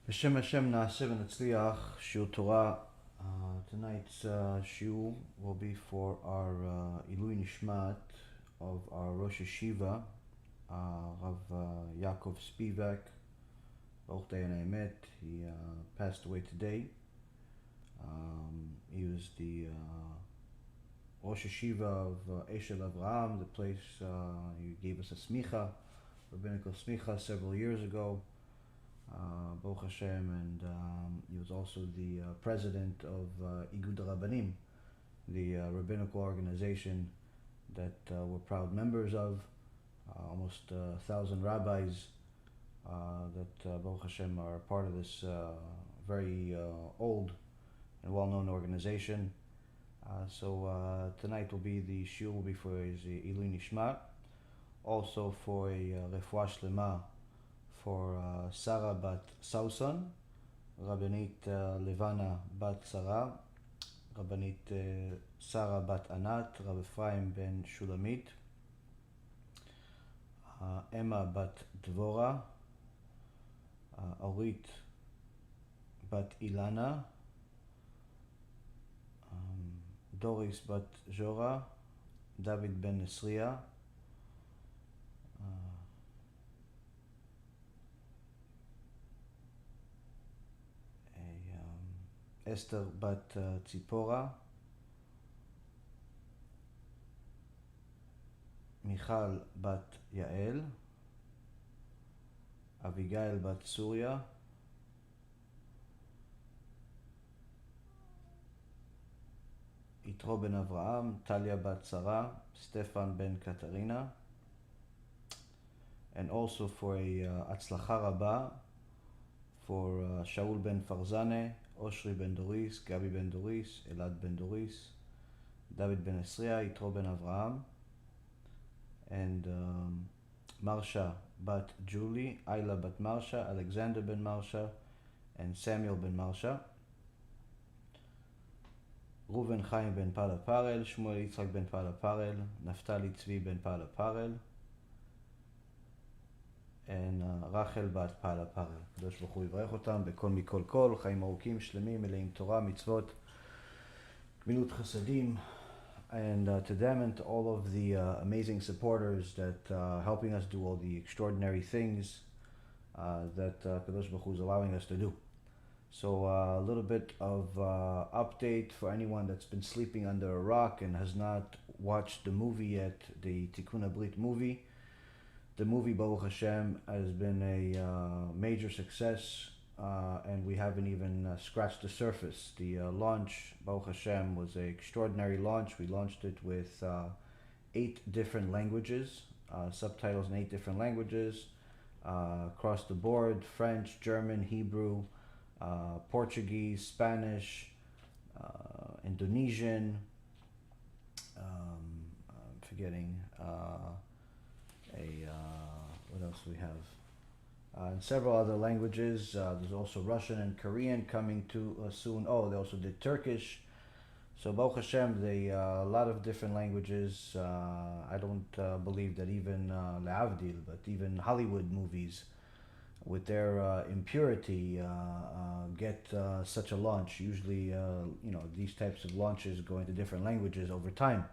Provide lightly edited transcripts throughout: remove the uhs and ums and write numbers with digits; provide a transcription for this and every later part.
B'Shem Hashem Na'aseh v'Natzliach, Shiur Torah. Tonight's Shiur will be for our Ilui Nishmat of our Rosh Yeshiva, Rav Yaakov Spivak, Baruch Dayan Emet. He passed away today. He was the Rosh Yeshiva of Eshel Avraham, the place he gave us a smicha, rabbinical smicha, several years ago. Baruch Hashem, and he was also the president of Igud Rabbanim, the rabbinical organization that we're proud members of. Almost 1,000 rabbis that Baruch Hashem are part of this very old and well-known organization. So tonight the shiur will be for his Ilui Nishmat, also for a refuah shlema for Sarah bat Sauson, Rabbanit Levana bat Sarah, Rabbanit Sarah bat Anat, Rav Ephraim ben Shulamit, Emma bat Dvora, Orit bat Ilana, Doris bat Jora, David ben Nesria, Esther bat Tzipora, Michal bat Yael, Abigail bat Surya, Yitro ben Avraham, Talia bat Sarah, Stefan ben Katarina, and also for a Atzlacha Rabba for Shaul ben Farzane, Oshri ben Doris, Gabi ben Doris, Elad ben Doris, David ben Esria, Yitro ben Avraham, and Marsha bat Julie, Ayla bat Marsha, Alexander ben Marsha, and Samuel ben Marsha, Reuven Chaim ben Pala Parel, Shmuel Yitzchak ben Pala Parel, Naftali Tzvi ben Pala Parel, and Rachel bat Pala Parel. הקדוש ברוך הוא יברך אותם בכל מכל כל, חיים ארוכים, שלמים, מלאים תורה, מצוות, גמילות חסדים, and to them and to all of the amazing supporters that helping us do all the extraordinary things that הקדוש ברוך הוא is allowing us to do. So a little bit of update for anyone that's been sleeping under a rock and has not watched the movie yet, the Tikkun HaBRIT movie. The movie, Baruch Hashem, has been a major success, and we haven't even scratched the surface. The launch, Baruch Hashem, was an extraordinary launch. We launched it with 8 different languages, subtitles in 8 different languages, across the board: French, German, Hebrew, Portuguese, Spanish, Indonesian, I'm forgetting, what else do we have? And several other languages. There's also Russian and Korean coming to soon. Oh, they also did Turkish. So Baruch Hashem, a lot of different languages. I don't believe that even le'avdil, but even Hollywood movies with their impurity get such a launch. Usually, these types of launches go into different languages over time.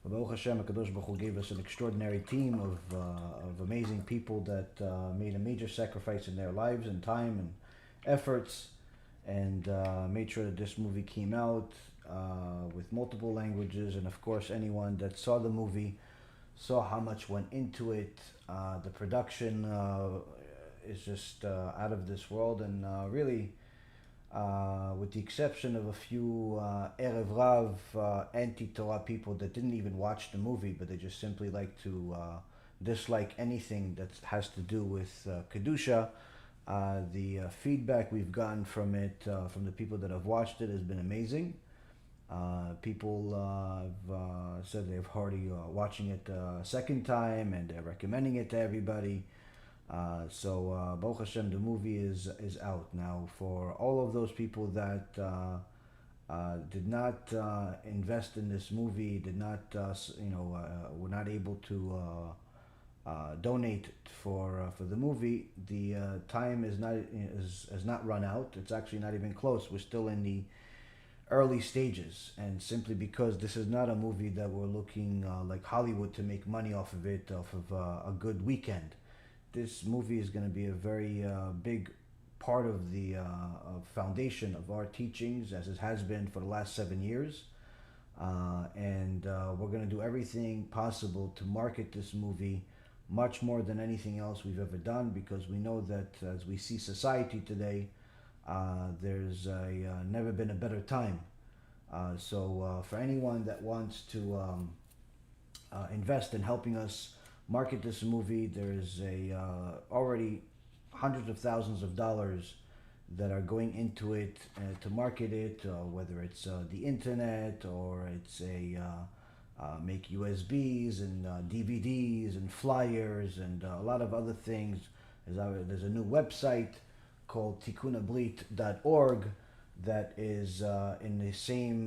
But Baruch Hashem, HaKadosh Baruch Hu gave us an extraordinary team of amazing people that made a major sacrifice in their lives and time and efforts, and made sure that this movie came out with multiple languages. And of course, anyone that saw the movie saw how much went into it. The production is just out of this world, and really, with the exception of a few Erev Rav anti-Torah people that didn't even watch the movie, but they just simply like to dislike anything that has to do with Kedusha, the feedback we've gotten from it, from the people that have watched it, has been amazing. People have said they've already watching it a second time, and they're recommending it to everybody. So Baruch Hashem, the movie is out now. For all of those people that did not invest in this movie, did not were not able to donate for the movie, the time has not run out. It's actually not even close. We're still in the early stages, and simply because this is not a movie that we're looking like Hollywood to make money off of it, off of a good weekend. This movie is going to be a very big part of the foundation of our teachings, as it has been for the last 7 years. And we're going to do everything possible to market this movie much more than anything else we've ever done, because we know that as we see society today, there's never been a better time. So for anyone that wants to invest in helping us market this movie, there's already hundreds of thousands of dollars that are going into it to market it, whether it's the internet, or it's make USBs and DVDs and flyers and a lot of other things. There's a new website called tikkunabrit.org that is in the same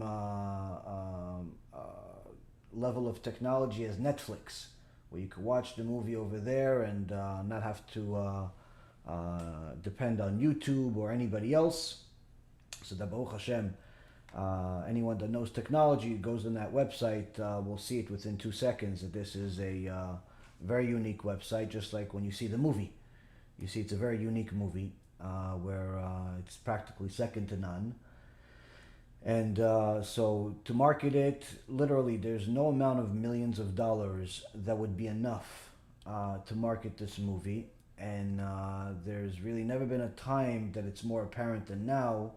level of technology as Netflix, where you can watch the movie over there and not have to depend on YouTube or anybody else. So that Baruch Hashem, anyone that knows technology goes on that website will see it within 2 seconds that this is a very unique website, just like when you see the movie. You see it's a very unique movie where it's practically second to none. And so to market it, literally there's no amount of millions of dollars that would be enough to market this movie. And there's really never been a time that it's more apparent than now,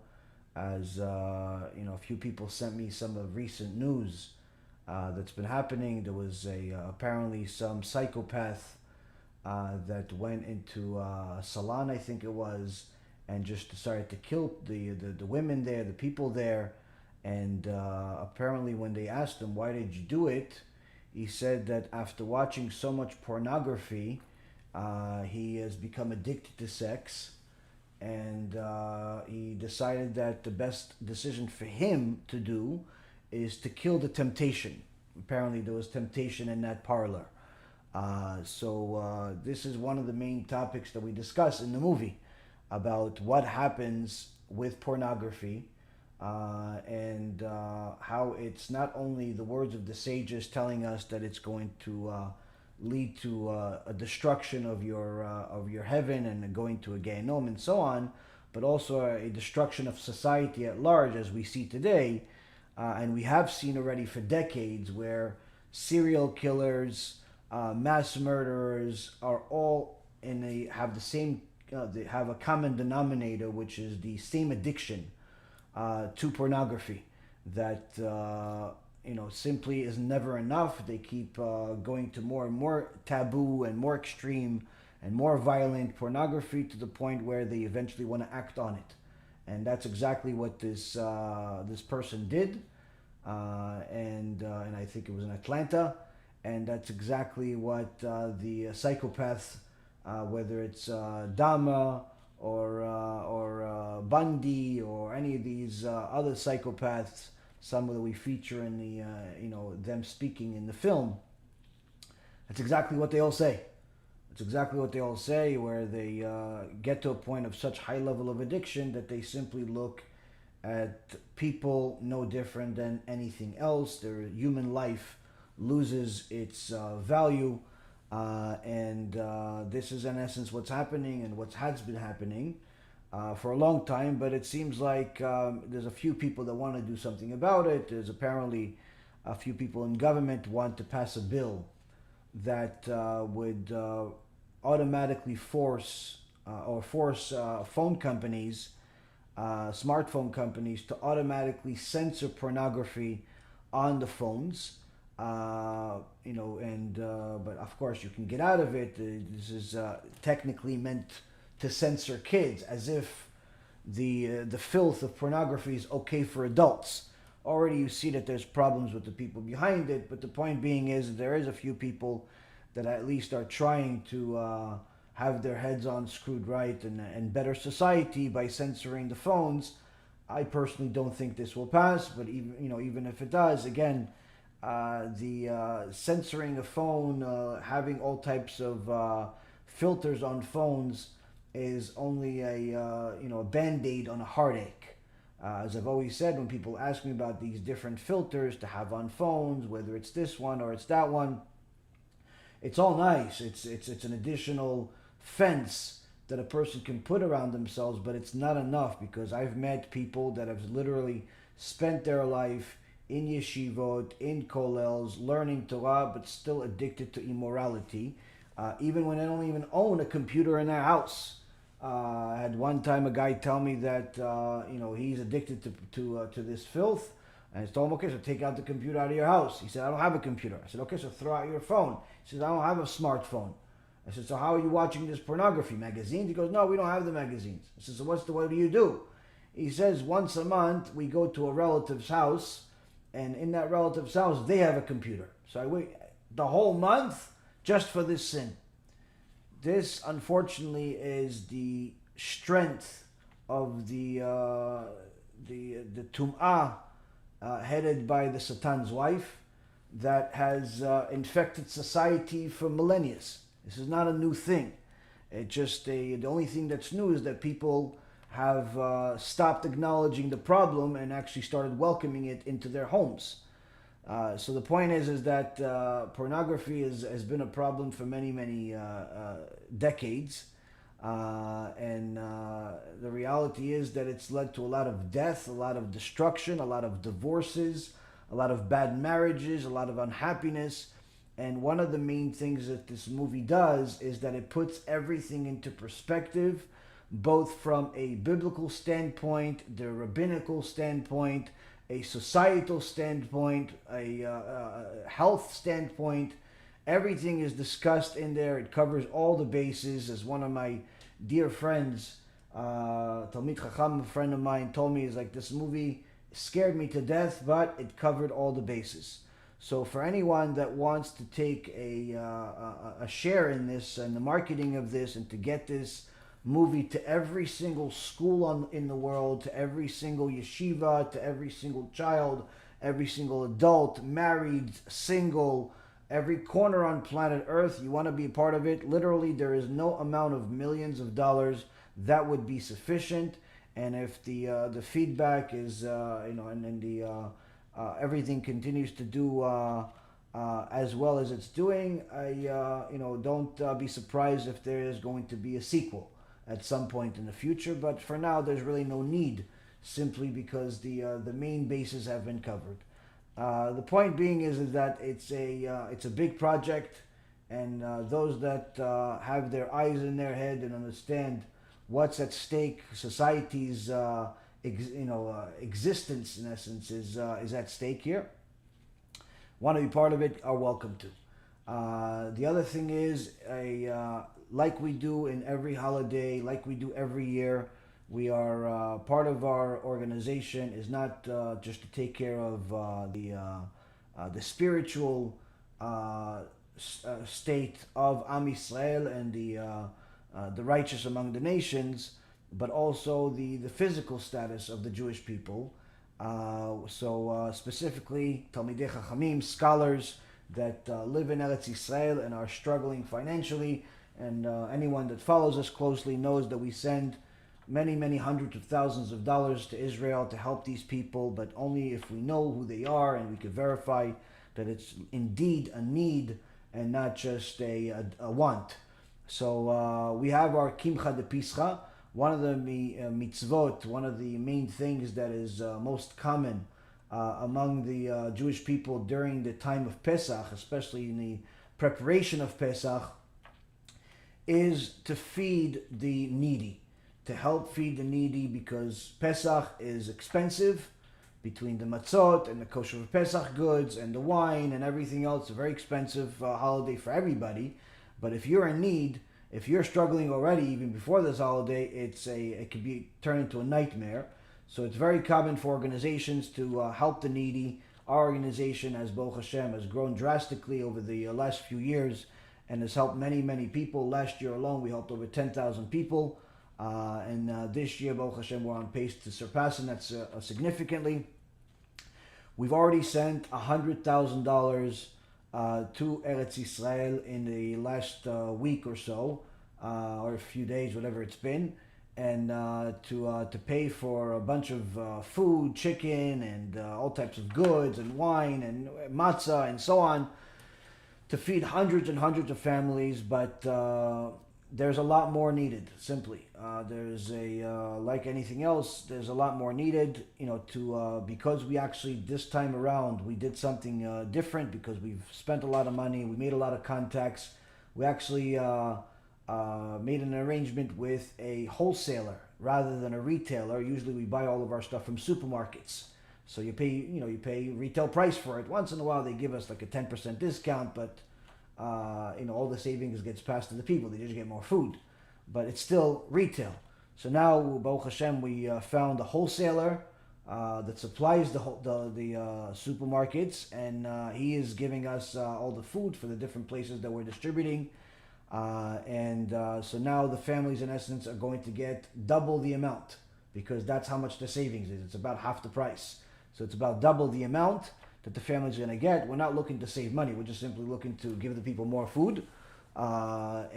as a few people sent me some of recent news that's been happening. There was apparently some psychopath that went into a salon, I think it was, and just started to kill the women there, the people there. And apparently when they asked him, why did you do it? He said that after watching so much pornography, he has become addicted to sex, and he decided that the best decision for him to do is to kill the temptation. Apparently there was temptation in that parlor. So this is one of the main topics that we discuss in the movie, about what happens with pornography, and how it's not only the words of the sages telling us that it's going to lead to a destruction of your heaven and going to a Gehinnom and so on, but also a destruction of society at large, as we see today, and we have seen already for decades, where serial killers, mass murderers are all have the same, they have a common denominator, which is the same addiction to pornography, that simply is never enough. They keep going to more and more taboo and more extreme and more violent pornography, to the point where they eventually want to act on it. And that's exactly what this person did, and I think it was in Atlanta. And that's exactly what the psychopaths, whether it's Dama or Bundy or any of these other psychopaths, some that we feature in the them speaking in the film, that's exactly what they all say. It's exactly what they all say, where they get to a point of such high level of addiction that they simply look at people no different than anything else. Their human life loses its value, and this is in essence what's happening, and what has been happening for a long time. But it seems like there's a few people that want to do something about it. There's apparently a few people in government want to pass a bill that would automatically force phone companies, smartphone companies, to automatically censor pornography on the phones. But of course you can get out of it. This is technically meant to censor kids, as if the filth of pornography is okay for adults. Already you see that there's problems with the people behind it, but the point being is there is a few people that at least are trying to have their heads on screwed right and better society by censoring the phones. I personally don't think this will pass, but even if it does, again, the censoring a phone, having all types of filters on phones is only a band-aid on a heartache. As I've always said, when people ask me about these different filters to have on phones, whether it's this one or it's that one, it's all nice. It's an additional fence that a person can put around themselves, but it's not enough, because I've met people that have literally spent their life in yeshivot, in kollels, learning Torah, but still addicted to immorality, even when they don't even own a computer in their house. I had one time a guy tell me that he's addicted to this filth, and I told him, okay, so take out the computer out of your house. He said, I don't have a computer. I said, okay, so throw out your phone. He said, I don't have a smartphone. I said, so how are you watching this pornography? Magazines? He goes, no, we don't have the magazines. I said, so what do you do? He says, once a month we go to a relative's house, and in that relative's house they have a computer. So I wait the whole month just for this sin. This, unfortunately, is the strength of the tum'ah headed by the Satan's wife that has infected society for millennia. This is not a new thing. The only thing that's new is that people have stopped acknowledging the problem and actually started welcoming it into their homes. So the point is that pornography has been a problem for many decades, and the reality is that it's led to a lot of death, a lot of destruction, a lot of divorces, a lot of bad marriages, a lot of unhappiness. And one of the main things that this movie does is that it puts everything into perspective, both from a biblical standpoint, the rabbinical standpoint, a societal standpoint, a health standpoint. Everything is discussed in there. It covers all the bases. As one of my dear friends, Talmid Chacham, a friend of mine, told me, is like, this movie scared me to death, but it covered all the bases. So for anyone that wants to take a share in this and the marketing of this, and to get this movie to every single school in the world, to every single yeshiva, to every single child, every single adult, married, single, every corner on planet Earth, you want to be a part of it. Literally, there is no amount of millions of dollars that would be sufficient. And if the feedback is everything continues to do as well as it's doing, don't be surprised if there is going to be a sequel at some point in the future. But for now, there's really no need, simply because the main bases have been covered. The point being is that it's a big project, and those that have their eyes in their head and understand what's at stake, society's existence in essence is at stake here, want to be part of it, are welcome to. The other thing is, like we do in every holiday, like we do every year, we are part of our organization is not just to take care of the spiritual state of Am Yisrael and the righteous among the nations, but also the physical status of the Jewish people. So specifically, Talmidei Chachamim, scholars that live in Eretz Yisrael and are struggling financially. And anyone that follows us closely knows that we send many hundreds of thousands of dollars to Israel to help these people, but only if we know who they are and we can verify that it's indeed a need and not just a want. So we have our Kimcha de Pischa. One of the mitzvot, one of the main things that is most common among the Jewish people during the time of Pesach, especially in the preparation of Pesach, is to feed the needy, to help feed the needy, because Pesach is expensive. Between the matzot and the kosher Pesach goods and the wine and everything else, a very expensive holiday for everybody. But if you're in need, if you're struggling already, even before this holiday, it could be turned into a nightmare. So it's very common for organizations to help the needy. Our organization, as Baruch Hashem, has grown drastically over the last few years and has helped many people. Last year alone, we helped over 10,000 people. And this year, Baruch Hashem, we're on pace to surpass, and that's significantly. We've already sent $100,000 to Eretz Israel in the last week or so, or a few days, whatever it's been, and to pay for a bunch of food, chicken, and all types of goods, and wine, and matzah, and so on, to feed hundreds and hundreds of families. But there's a lot more needed, simply. There's like anything else, there's a lot more needed, because we actually, this time around, we did something different, because we've spent a lot of money, we made a lot of contacts. We actually made an arrangement with a wholesaler rather than a retailer. Usually we buy all of our stuff from supermarkets. So you pay retail price for it. Once in a while they give us like a 10% discount, but all the savings gets passed to the people. They just get more food, but it's still retail. So now, Baruch Hashem, we found a wholesaler that supplies the supermarkets, and he is giving us all the food for the different places that we're distributing. So now the families, in essence, are going to get double the amount, because that's how much the savings is. It's about half the price. So it's about double the amount that the family's going to get. We're not looking to save money. We're just simply looking to give the people more food. So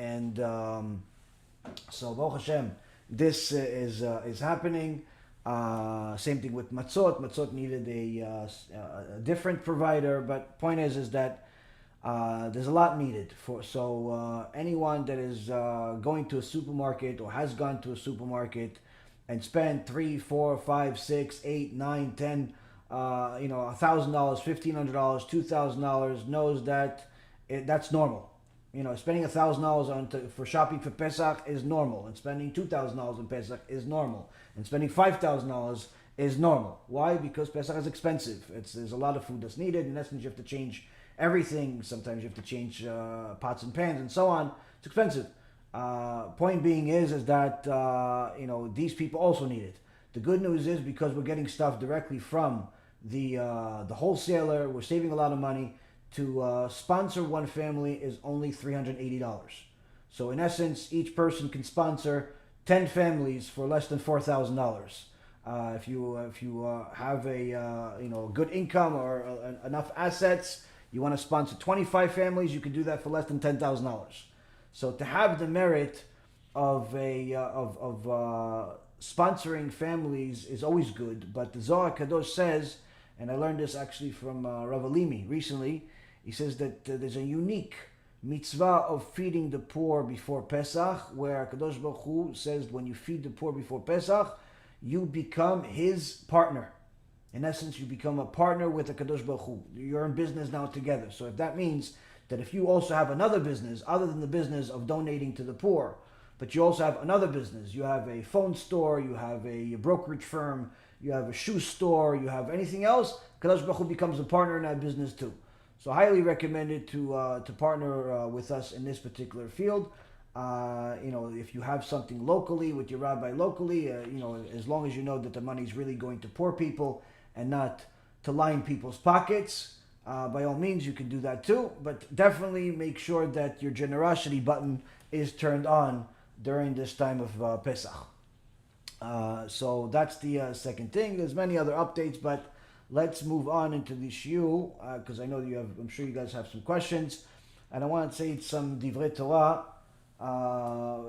Baruch Hashem, this is happening. Same thing with matzot. Matzot needed a different provider, but point is that there's a lot needed so anyone that is going to a supermarket or has gone to a supermarket and spent $3, $4, $5, $6, $8, $9, $10, $1,000, $1,500, $2,000 knows that that's normal. Spending $1,000 for shopping for Pesach is normal, and spending $2,000 in Pesach is normal, and spending $5,000 is normal. Why? Because Pesach is expensive. There's a lot of food that's needed. In essence, you have to change everything. Sometimes you have to change pots and pans and so on. It's expensive. Point being is that these people also need it. The good news is, because we're getting stuff directly from the wholesaler, we're saving a lot of money. To sponsor one family is only $380. So in essence, each person can sponsor 10 families for less than $4,000. If you have a good income or enough assets, you want to sponsor 25 families, you can do that for less than $10,000. So to have the merit of sponsoring families is always good. But the Zohar Kadosh says, and I learned this actually from Rav Alimi recently, he says that there's a unique mitzvah of feeding the poor before Pesach, where Kadosh Baruch Hu says when you feed the poor before Pesach, you become his partner. In essence, you become a partner with the Kadosh Baruch Hu. You're in business now together. So if that means that if you also have another business, other than the business of donating to the poor, but you also have another business, you have a phone store, you have a brokerage firm, you have a shoe store, you have anything else, Kadosh Baruch Hu becomes a partner in that business too. So highly recommended to partner with us in this particular field. If you have something locally with your rabbi locally, as long as you know that the money is really going to poor people and not to line people's pockets, by all means you can do that too. But definitely make sure that your generosity button is turned on during this time of Pesach. So that's the second thing. There's many other updates, but let's move on into the Shiur, because I know I'm sure you guys have some questions, and I want to say some Divrei Torah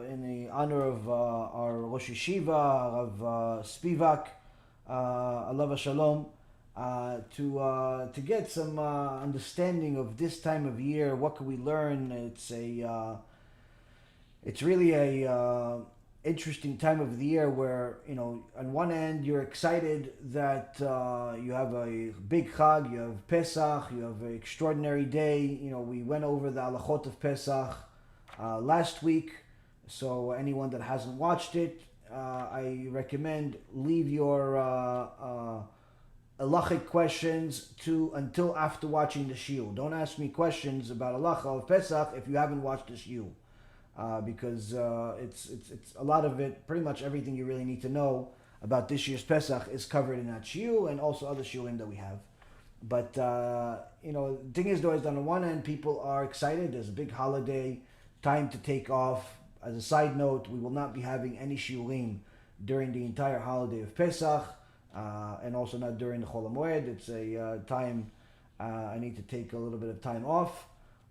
in the honor of our Rosh Yeshiva, Rav Spivak, Alav Shalom, to get some understanding of this time of year. What can we learn? It's really a interesting time of the year where, on one end you're excited that you have a big Chag, you have Pesach, you have an extraordinary day. We went over the halachot of Pesach last week, so anyone that hasn't watched it, I recommend leave your halachic questions until after watching the Shiur. Don't ask me questions about halacha of Pesach if you haven't watched the Shiur. Because it's a lot of it, pretty much everything you really need to know about this year's Pesach is covered in that shiur and also other shiurim that we have. But the thing is, though, is that on one end people are excited. There's a big holiday, time to take off. As a side note, we will not be having any shiurim during the entire holiday of Pesach. and also not during the Chol HaMoed. It's a time I need to take a little bit of time off.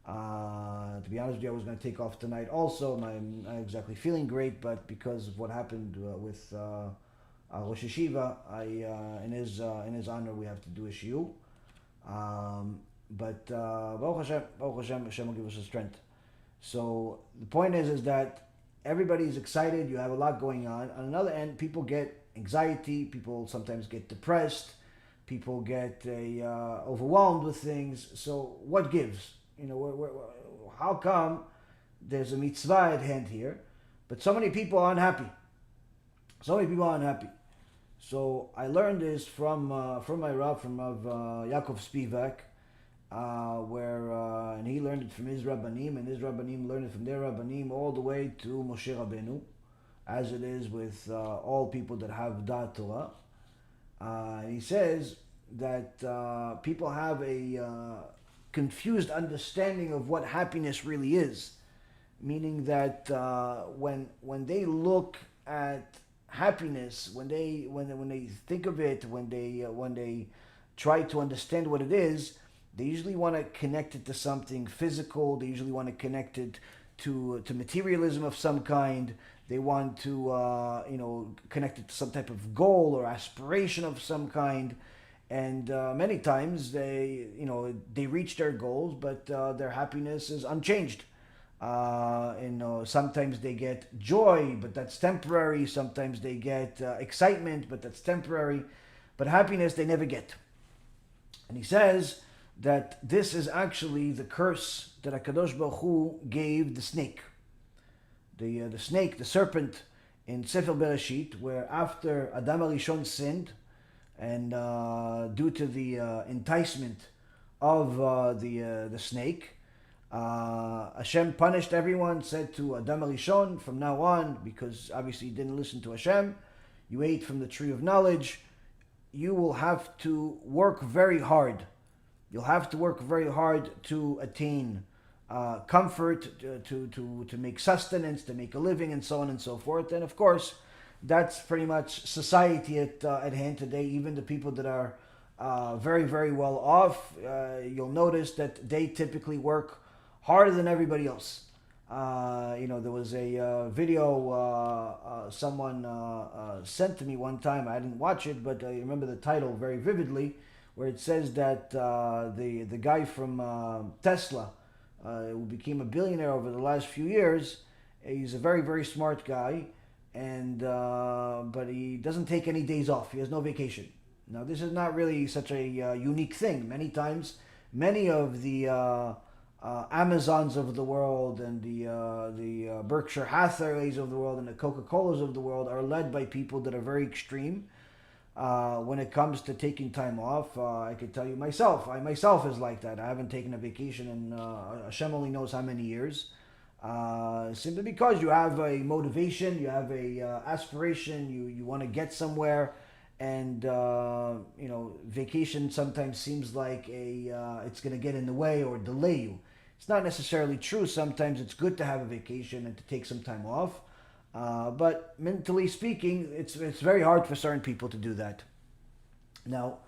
To be honest with you, I was going to take off tonight also. I'm not exactly feeling great, but because of what happened with Rosh Hashiva, in his honor, we have to do a Shiur. But Baruch Hashem, Hashem will give us the strength. So the point is that everybody's excited. You have a lot going on. On another end, people get anxiety. People sometimes get depressed. People get overwhelmed with things. So what gives? How come there's a mitzvah at hand here, but so many people are unhappy? So many people are unhappy. So I learned this from my Rav, from Rav Yaakov Spivak, and he learned it from his Rabbanim, and his Rabbanim learned it from their Rabbanim all the way to Moshe Rabbeinu, as it is with all people that have Da'at Torah. He says that people have a confused understanding of what happiness really is, meaning that when they look at happiness, when they think of it, when they try to understand what it is, they usually want to connect it to something physical. They usually want to connect it to materialism of some kind. They want to connect it to some type of goal or aspiration of some kind. And many times they reach their goals, but their happiness is unchanged. Sometimes they get joy, but that's temporary. Sometimes they get excitement, but that's temporary. But happiness they never get. And he says that this is actually the curse that HaKadosh Baruch Hu gave the snake. The snake, the serpent in Sefer Bereshit, where after Adam HaRishon sinned, and due to the enticement of the snake, Hashem punished everyone, said to Adam HaRishon, from now on, because obviously he didn't listen to Hashem, you ate from the tree of knowledge, you will have to work very hard. You'll have to work very hard to attain comfort, to make sustenance, to make a living, and so on and so forth. And of course, that's pretty much society at hand today. Even the people that are very, very well off, you'll notice that they typically work harder than everybody else. There was a video someone sent to me one time. I didn't watch it, but I remember the title very vividly, where it says that the guy from Tesla, who became a billionaire over the last few years, he's a very, very smart guy, and but he doesn't take any days off. He has no vacation. Now, this is not really such a unique thing. Many times, many of the Amazons of the world and the Berkshire Hathaways of the world and the Coca-Colas of the world are led by people that are very extreme when it comes to taking time off. I could tell you myself. I myself is like that. I haven't taken a vacation in Hashem only knows how many years. Simply because you have a motivation, you have a aspiration, you want to get somewhere, and vacation sometimes seems like it's going to get in the way or delay you. It's not necessarily true. Sometimes it's good to have a vacation and to take some time off, but mentally speaking, it's very hard for certain people to do that. Now,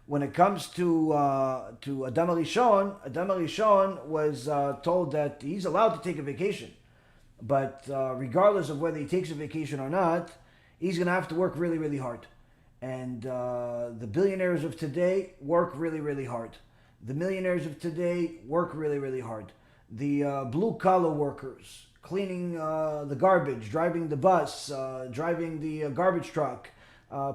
when it comes to Adam HaRishon was told that he's allowed to take a vacation, but regardless of whether he takes a vacation or not, he's going to have to work really, really hard. And the billionaires of today work really, really hard. The millionaires of today work really, really hard. The blue-collar workers, cleaning the garbage, driving the bus, driving the garbage truck,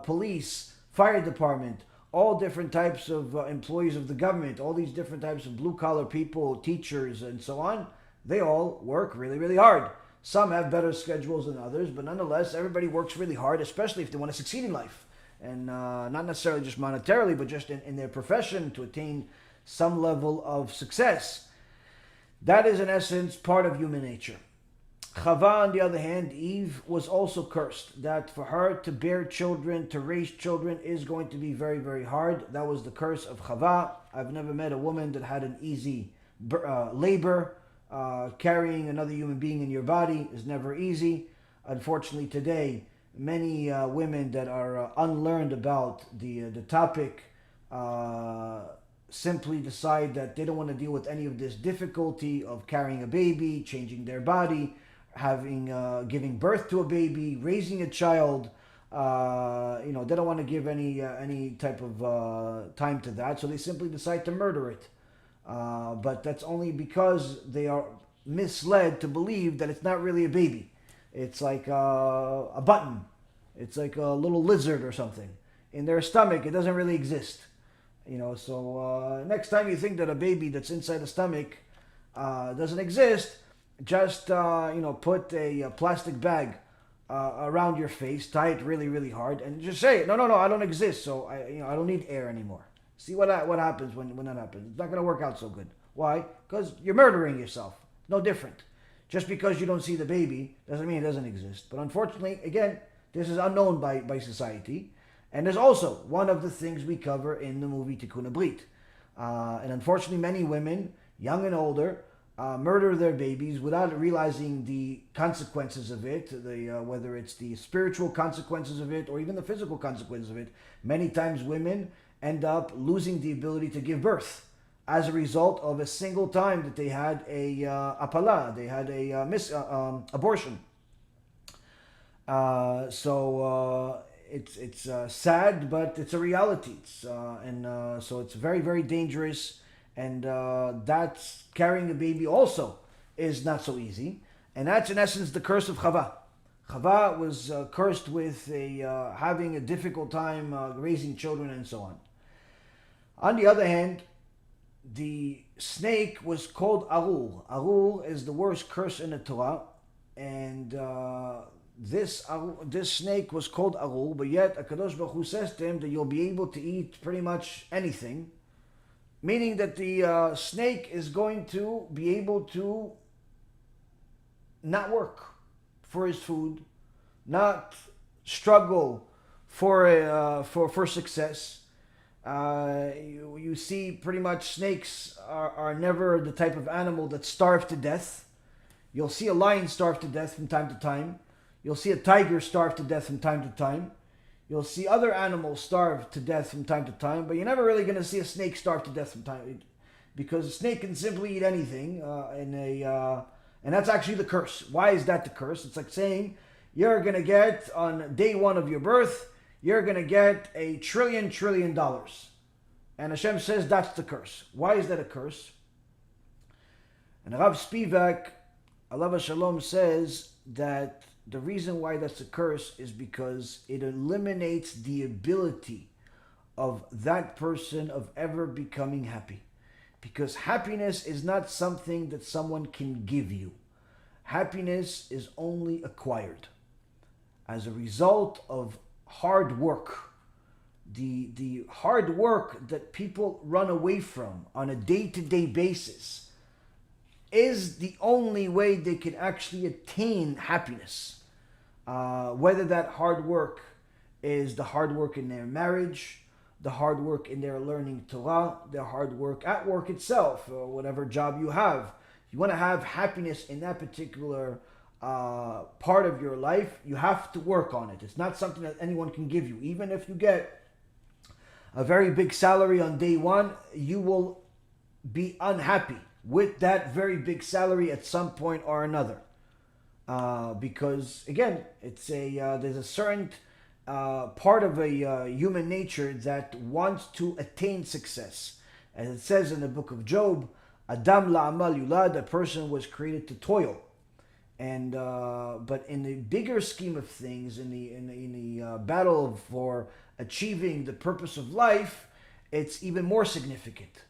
police, fire department, all different types of employees of the government, all these different types of blue-collar people, teachers, and so on, they all work really, really hard. Some have better schedules than others, but nonetheless, everybody works really hard, especially if they want to succeed in life. And not necessarily just monetarily, but just in their profession to attain some level of success. That is, in essence, part of human nature. Chava, on the other hand, Eve, was also cursed. That for her to bear children, to raise children, is going to be very, very hard. That was the curse of Chava. I've never met a woman that had an easy labor. Carrying another human being in your body is never easy. Unfortunately, today, many women that are unlearned about the topic simply decide that they don't want to deal with any of this difficulty of carrying a baby, changing their body, giving birth to a baby, raising a child. They don't want to give any type of time to that, so they simply decide to murder it. But that's only because they are misled to believe that it's not really a baby. It's like a button. It's like a little lizard or something. In their stomach, it doesn't really exist. So next time you think that a baby that's inside the stomach doesn't exist, just put a plastic bag around your face, tie it really, really hard, and just say, no, I don't exist, so I don't need air anymore. See what happens when that happens. It's not going to work out so good. Why? Because you're murdering yourself. No different. Just because you don't see the baby doesn't mean it doesn't exist. But unfortunately, again, this is unknown by society. And there's also one of the things we cover in the movie Tikkun HaBRIT. And unfortunately, many women, young and older, murder their babies without realizing the consequences of it, whether it's the spiritual consequences of it or even the physical consequences of it. Many times women end up losing the ability to give birth as a result of a single time that they had a apala, they had a abortion. It's sad, but it's a reality. So it's very, very dangerous. And that's carrying a baby also is not so easy. And that's in essence the curse of Chava. Chava was cursed with having a difficult time raising children and so on. On the other hand, the snake was called Arur. Arur is the worst curse in the Torah. And this snake was called Arur, but yet HaKadosh Baruch Hu says to him that you'll be able to eat pretty much anything. Meaning that the snake is going to be able to not work for his food, not struggle for success. You see pretty much snakes are never the type of animal that starve to death. You'll see a lion starve to death from time to time. You'll see a tiger starve to death from time to time. You'll see other animals starve to death from time to time, but you're never really going to see a snake starve to death from time, because a snake can simply eat anything, and that's actually the curse. Why is that the curse? It's like saying you're going to get, on day one of your birth, you're going to get $1 trillion. And Hashem says that's the curse. Why is that a curse? And Rav Spivak, Alav Shalom, says that the reason why that's a curse is because it eliminates the ability of that person of ever becoming happy. Because happiness is not something that someone can give you. Happiness is only acquired as a result of hard work. The hard work that people run away from on a day-to-day basis is the only way they can actually attain happiness. Whether that hard work is the hard work in their marriage, the hard work in their learning Torah, their hard work at work itself, or whatever job you have. You want to have happiness in that particular part of your life, you have to work on it. It's not something that anyone can give you. Even if you get a very big salary on day one, you will be unhappy with that very big salary at some point or another. Because again, there's a certain part of a human nature that wants to attain success. As it says in the book of Job, Adam la'amal yulad, a person was created to toil. And but in the bigger scheme of things, in the battle for achieving the purpose of life, it's even more significant.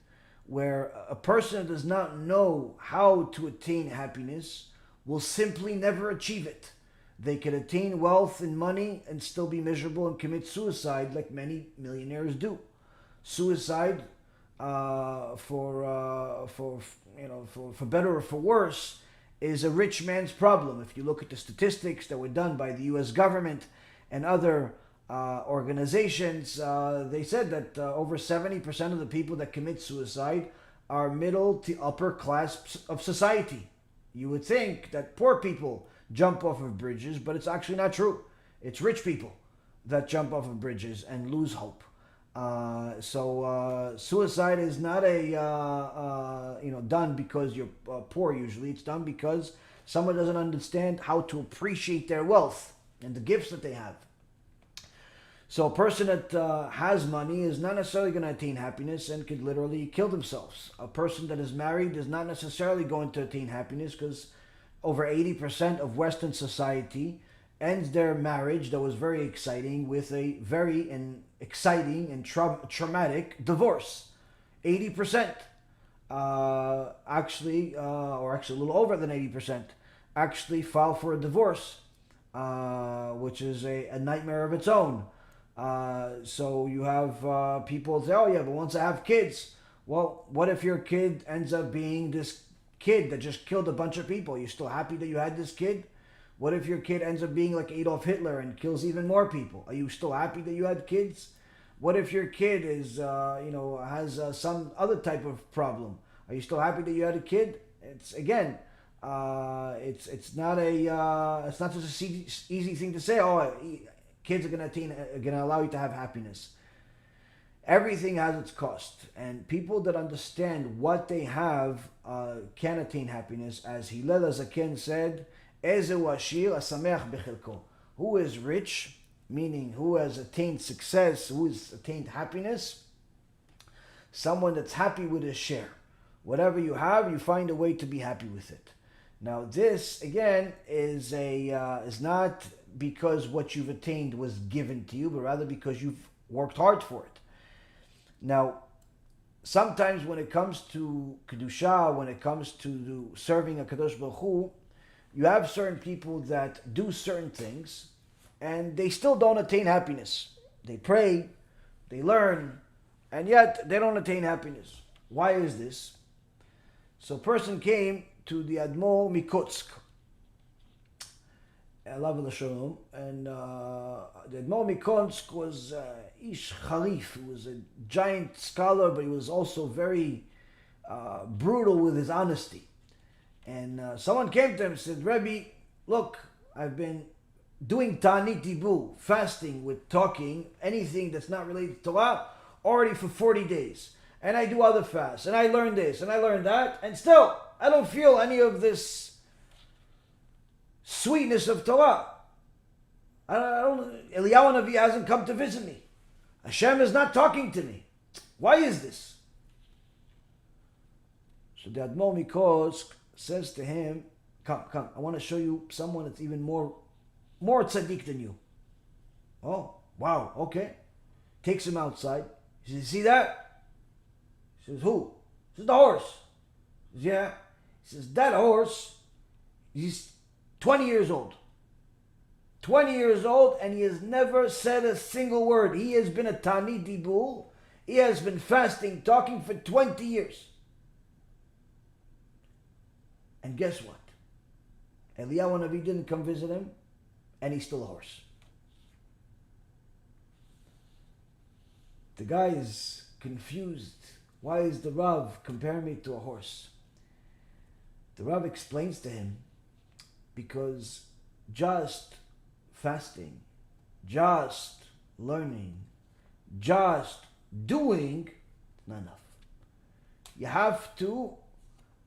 Where a person does not know how to attain happiness will simply never achieve it. They can attain wealth and money and still be miserable and commit suicide, like many millionaires do. Suicide, for better or for worse, is a rich man's problem. If you look at the statistics that were done by the U.S. government and other organizations, they said that over 70% of the people that commit suicide are middle to upper class of society. You would think that poor people jump off of bridges, but it's actually not true. It's rich people that jump off of bridges and lose hope. Suicide is not done because you're poor. Usually, it's done because someone doesn't understand how to appreciate their wealth and the gifts that they have. So a person that has money is not necessarily going to attain happiness and could literally kill themselves. A person that is married is not necessarily going to attain happiness, because over 80% of Western society ends their marriage that was very exciting with a very exciting and traumatic divorce. 80% actually a little over than 80%, actually file for a divorce, which is a nightmare of its own. So you have people say, oh yeah, but once I have kids, well, what if your kid ends up being this kid that just killed a bunch of people? Are you still happy that you had this kid? What if your kid ends up being like Adolf Hitler and kills even more people? Are you still happy that you had kids? What if your kid is, has some other type of problem? Are you still happy that you had a kid? It's again, it's not just an easy thing to say. Oh, kids are going to allow you to have happiness. Everything has its cost, and people that understand what they have can attain happiness. As Hillel HaZaken said, "Ezehu ashir hasameach bechilko." Who is rich, meaning who has attained success, who has attained happiness? Someone that's happy with his share. Whatever you have, you find a way to be happy with it. Now, this again is not because what you've attained was given to you, but rather because you've worked hard for it. Now, sometimes when it comes to Kedusha, when it comes to serving a Kadosh Baruch Hu, you have certain people that do certain things and they still don't attain happiness. They pray, they learn, and yet they don't attain happiness. Why is this? So a person came to the Admor Mikotsk, Alav Shalom, and the Admor Mikotsk was Ish Kharif. He was a giant scholar, but he was also very brutal with his honesty. And someone came to him and said, Rebbe, look, I've been doing Ta'anit Dibur, fasting with talking, anything that's not related to Torah, already for 40 days. And I do other fasts, and I learned this, and I learned that, and still, I don't feel any of this sweetness of Torah. Eliyahu Navi hasn't come to visit me. Hashem is not talking to me. Why is this? So the Admor Mikotsk says to him, come, I want to show you someone that's even more tzaddik than you. Oh, wow, okay. Takes him outside. He says, see that? He says, who? He says, the horse. He says, yeah. He says, that horse, he's 20 years old. 20 years old, and he has never said a single word. He has been a Ta'anit Dibur. He has been fasting, talking for 20 years. And guess what? Eliyahu Navi didn't come visit him, and he's still a horse. The guy is confused. Why is the Rav comparing me to a horse? The Rav explains to him, because just fasting, just learning, just doing, not enough. You have to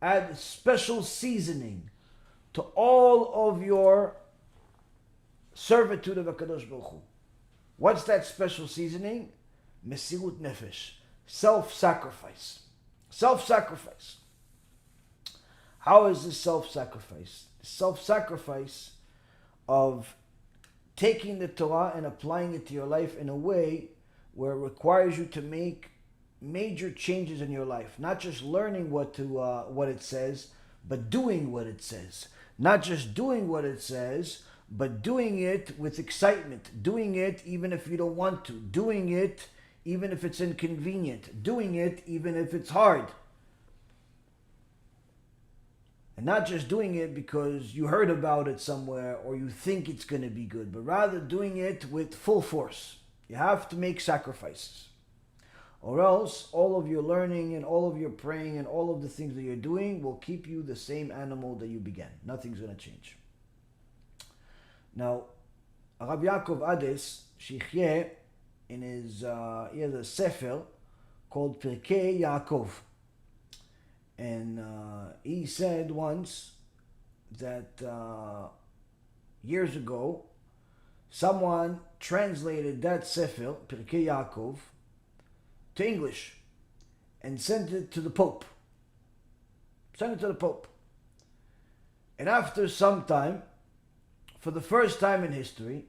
add special seasoning to all of your servitude of HaKadosh Baruch Hu. What's that special seasoning? Mesirut Nefesh. Self-sacrifice. Self-sacrifice. How is this self-sacrifice? Self-sacrifice of taking the Torah and applying it to your life in a way where it requires you to make major changes in your life. Not just learning what it says, but doing what it says. Not just doing what it says, but doing it with excitement. Doing it even if you don't want to. Doing it even if it's inconvenient. Doing it even if it's hard. And not just doing it because you heard about it somewhere or you think it's going to be good, but rather doing it with full force. You have to make sacrifices. Or else all of your learning and all of your praying and all of the things that you're doing will keep you the same animal that you began. Nothing's going to change. Now, Rabbi Yaakov Ades, Shichyeh, in his, he has a sefer called Pirkei Yaakov. And he said once that years ago, someone translated that sefer, Pirkei Yaakov, to English and sent it to the Pope. Sent it to the Pope. And after some time, for the first time in history,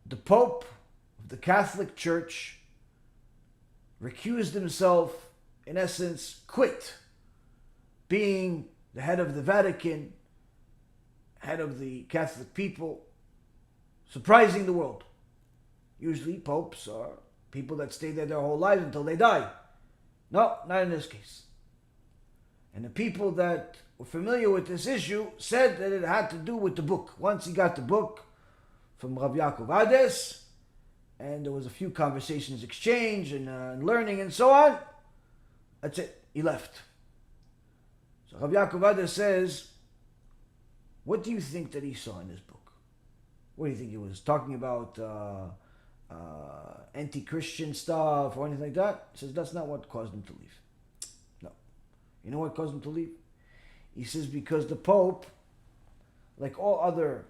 the Pope of the Catholic Church recused himself, in essence, quit being the head of the Vatican, head of the Catholic people, surprising the world. Usually popes are people that stay there their whole lives until they die. No, not in this case. And the people that were familiar with this issue said that it had to do with the book. Once he got the book from Rabbi Yaakov Ades, and there was a few conversations exchanged and learning and so on, that's it. He left. So Rabbi Yaakov Ades says, what do you think that he saw in this book? What do you think he was talking about? Anti-Christian stuff or anything like that? He says that's not what caused him to leave. No. You know what caused him to leave? He says because the Pope, like all other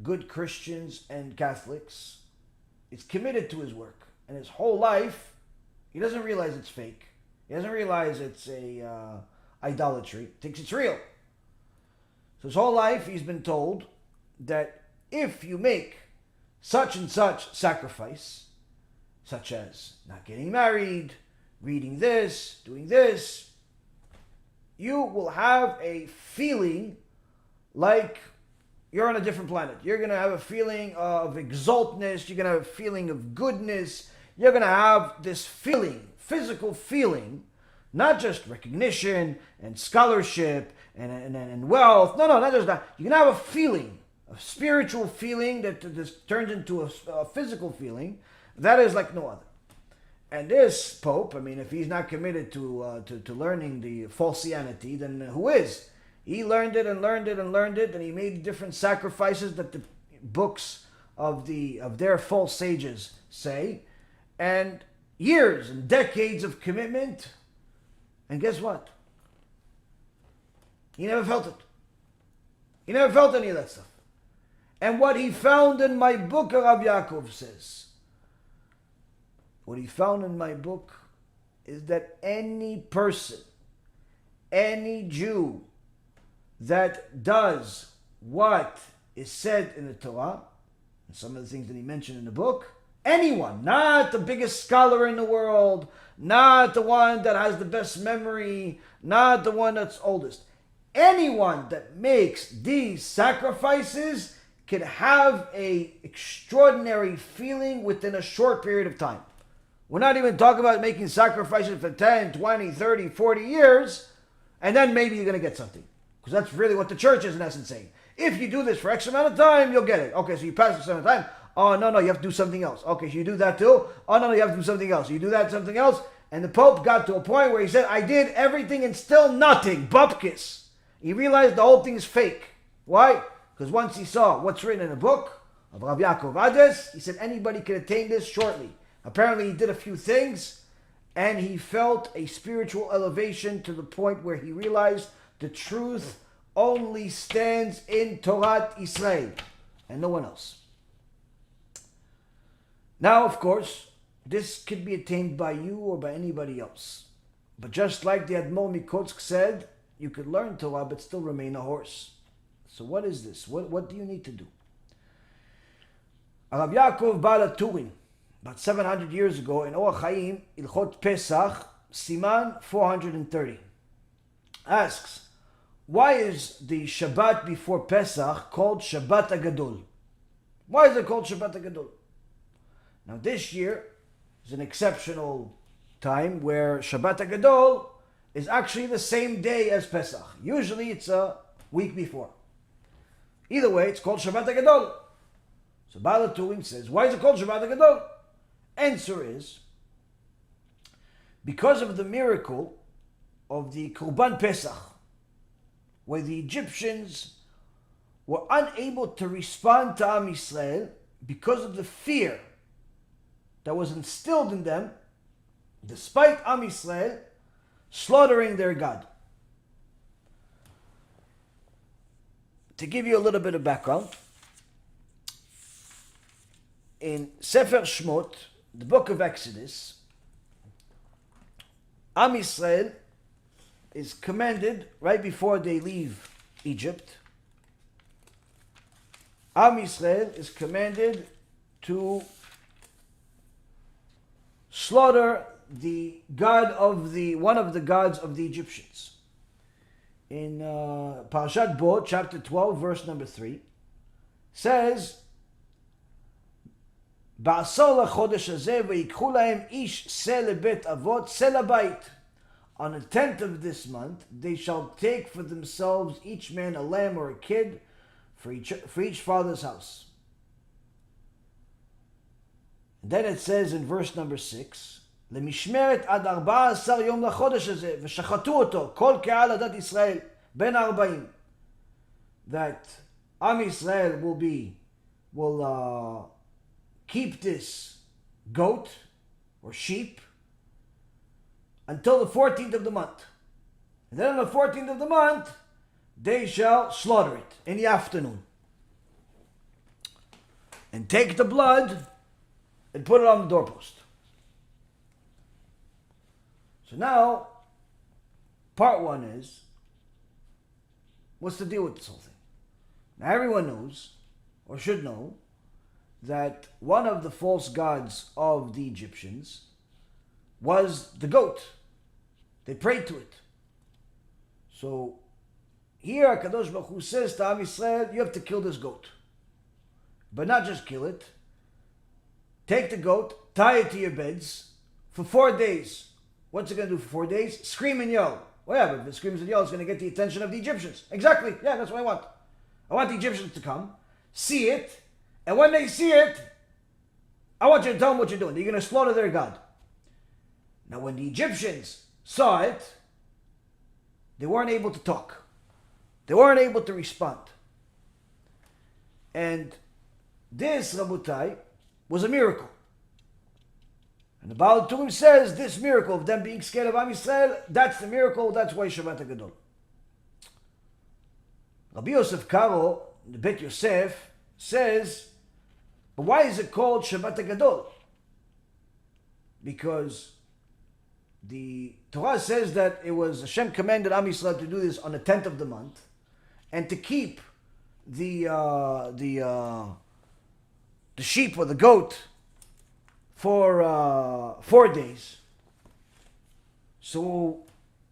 good Christians and Catholics, is committed to his work. And his whole life, he doesn't realize it's fake. He doesn't realize it's a idolatry. He thinks it's real. So his whole life he's been told that if you make such and such sacrifice, such as not getting married, reading this, doing this, you will have a feeling like you're on a different planet. You're going to have a feeling of exaltness. You're going to have a feeling of goodness. You're going to have this feeling, physical feeling, not just recognition and scholarship and wealth. No, not just that. You can have a feeling, a spiritual feeling that just turns into a physical feeling that is like no other. And this Pope, I mean, if he's not committed to learning the falsianity, then who is? He learned it and learned it and learned it, and he made different sacrifices that the books of their false sages say, and years and decades of commitment. And guess what? He never felt it. He never felt any of that stuff. And what he found in my book, Rabbi Yaakov says, what he found in my book is that any person, any Jew that does what is said in the Torah, and some of the things that he mentioned in the book, anyone, not the biggest scholar in the world, not the one that has the best memory, not the one that's oldest, anyone that makes these sacrifices can have an extraordinary feeling within a short period of time. We're not even talking about making sacrifices for 10, 20, 30, 40 years, and then maybe you're going to get something. Because that's really what the church is in essence saying. If you do this for X amount of time, you'll get it. Okay, so you pass X amount of time. Oh, no, you have to do something else. Okay, so you do that too. Oh, no, you have to do something else. You do that, something else. And the Pope got to a point where he said, I did everything and still nothing. Bupkis. He realized the whole thing is fake. Why? Because once he saw what's written in the book of Rabbi Yaakov Ades, he said anybody can attain this shortly. Apparently he did a few things, and he felt a spiritual elevation to the point where he realized the truth only stands in Torah Israel and no one else. Now, of course, this could be attained by you or by anybody else. But just like the Admor Mikotsk said, you could learn Torah but still remain a horse. So what is this? What do you need to do? Rabbi Yaakov Baal HaTurim, about 700 years ago, in Orach Chaim, Ilchot Pesach, Siman 430, asks, why is the Shabbat before Pesach called Shabbat Hagadol? Why is it called Shabbat Hagadol? Now this year is an exceptional time where Shabbat Hagadol is actually the same day as Pesach. Usually it's a week before. Either way, it's called Shabbat Hagadol. So Baal HaTurim says, why is it called Shabbat Hagadol? Answer is, because of the miracle of the Korban Pesach, where the Egyptians were unable to respond to Am Yisrael because of the fear that was instilled in them, despite Am Yisrael slaughtering their God. To give you a little bit of background, in Sefer Shmot, the book of Exodus, Am Yisrael is commanded right before they leave Egypt. Am Yisrael is commanded to slaughter the god of one of the gods of the Egyptians. In Parashat Bo, chapter 12, verse number 3, says, "Ba'asar lachodesh hazeh v'yikchu lahem ish seh lebet avot seh labayit." On the 10th of this month, they shall take for themselves each man a lamb or a kid for each father's house. And then it says in verse number 6, "Lemishmeret ad 14 yom lachodesh hazeh v'shachatu oto kol ke'al adat Yisrael ben 40." That Am Yisrael will keep this goat or sheep until the 14th of the month. And then on the 14th of the month, they shall slaughter it in the afternoon. And take the blood and put it on the doorpost. So now, part one is, what's the deal with this whole thing? Now everyone knows, or should know, that one of the false gods of the Egyptians was the goat. They prayed to it. So here HaKadosh Baruch Hu says to Am Yisrael, you have to kill this goat. But not just kill it. Take the goat, tie it to your beds for 4 days. What's it going to do for 4 days? Scream and yell. Well, yeah, but if it screams and yells, it's going to get the attention of the Egyptians. Exactly. Yeah, that's what I want. I want the Egyptians to come, see it, and when they see it, I want you to tell them what you're doing. You're going to slaughter their God. Now, when the Egyptians saw it, they weren't able to talk. They weren't able to respond. And this, Rabotai, was a miracle. And the Baal Turim says this miracle of them being scared of Am Yisrael, that's the miracle, that's why Shabbat Hagadol. Rabbi Yosef Karo, the Bet Yosef, says, but why is it called Shabbat Hagadol? Because the Torah says that it was Hashem commanded Am Yisrael to do this on the 10th of the month, and to keep the sheep or the goat for 4 days. So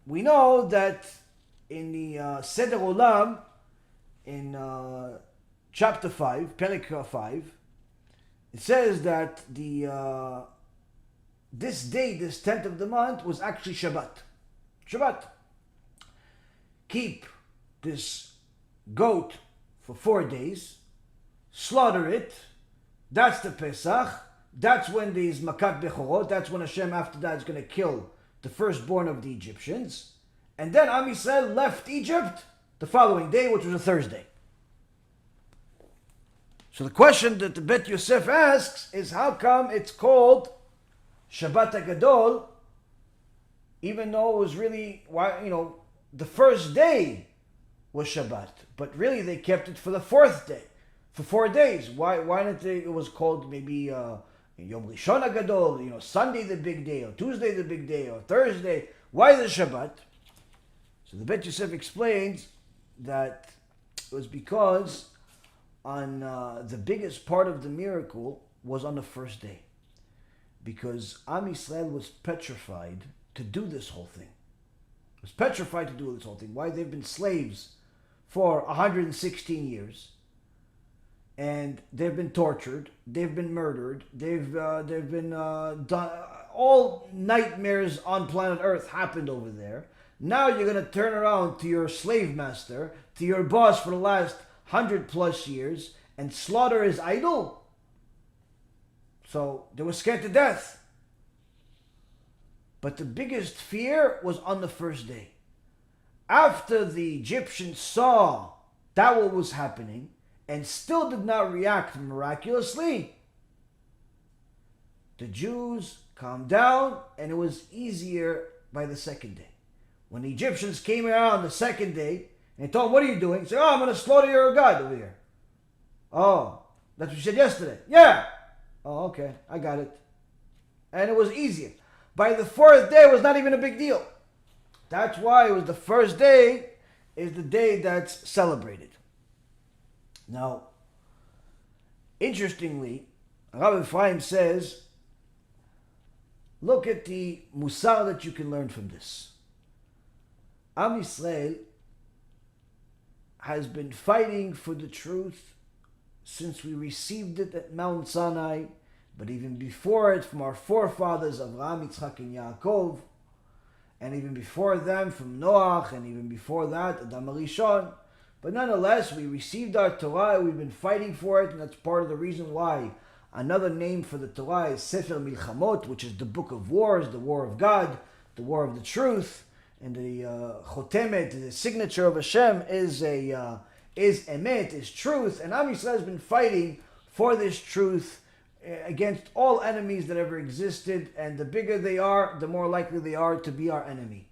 we know that in the Seder Olam, in chapter 5, Perek 5, it says that this day, this 10th of the month, was actually Shabbat. Shabbat. Keep this goat for 4 days, slaughter it, that's the Pesach, that's when there's Makat Bechorot, that's when Hashem after that is going to kill the firstborn of the Egyptians. And then Am Yisrael left Egypt the following day, which was a Thursday. So the question that the Bet Yosef asks is, how come it's called Shabbat Hagadol, even though it was really, the first day was Shabbat, but really they kept it for the 4th day, for 4 days. Why didn't they? It was called maybe Yom Rishon Hagadol, Sunday the big day, or Tuesday the big day, or Thursday. Why the Shabbat? So the Bet Yosef explains that it was because on the biggest part of the miracle was on the first day, because Am Yisrael was petrified to do this whole thing. Was petrified to do this whole thing. Why? They've been slaves for 116 years, and they've been tortured, they've been murdered, they've been done. All nightmares on planet Earth happened over there. Now you're going to turn around to your slave master, to your boss for the last 100+ years, and slaughter his idol? So they were scared to death. But the biggest fear was on the first day. After the Egyptians saw that what was happening and still did not react miraculously, the Jews calmed down, and it was easier by the second day. When the Egyptians came around the second day, and they told him, what are you doing? He said, I'm going to slaughter your God over here. Oh, that's what you said yesterday. Yeah. Oh, okay, I got it. And it was easier. By the fourth day, it was not even a big deal. That's why it was the first day is the day that's celebrated. Now, interestingly, Rabbi Ephraim says, look at the musar that you can learn from this. Am Yisrael has been fighting for the truth since we received it at Mount Sinai, but even before it from our forefathers Avraham, Yitzchak, and Yaakov, and even before them from Noach, and even before that Adam HaRishon. But nonetheless, we received our Torah, we've been fighting for it, and that's part of the reason why another name for the Torah is Sefer Milchamot, which is the book of wars, the war of God, the war of the truth, and the Chotemet, the signature of Hashem is Emet, is truth, and Am Yisrael has been fighting for this truth against all enemies that ever existed, and the bigger they are, the more likely they are to be our enemy.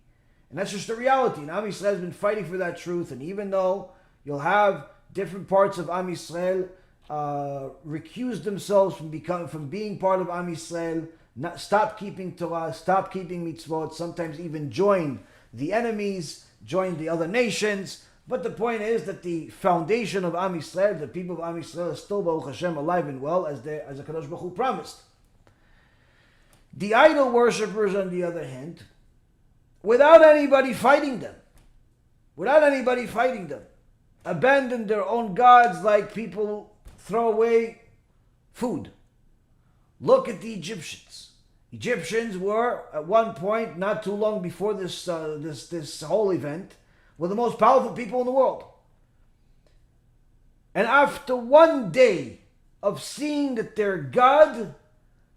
And that's just the reality. And Am Yisrael has been fighting for that truth, and even though you'll have different parts of Am Yisrael recuse themselves from being part of Am Yisrael, stop keeping Torah, stop keeping mitzvot, sometimes even join the enemies, join the other nations. But the point is that the foundation of Am Yisrael, the people of Am Yisrael, is still, Baruch Hashem, alive and well, as the Kadosh Baruch Hu promised. The idol worshippers, on the other hand, without anybody fighting them, abandoned their own gods like people throw away food. Look at the Egyptians. Egyptians were, at one point, not too long before this whole event, were the most powerful people in the world. And after one day of seeing that their God,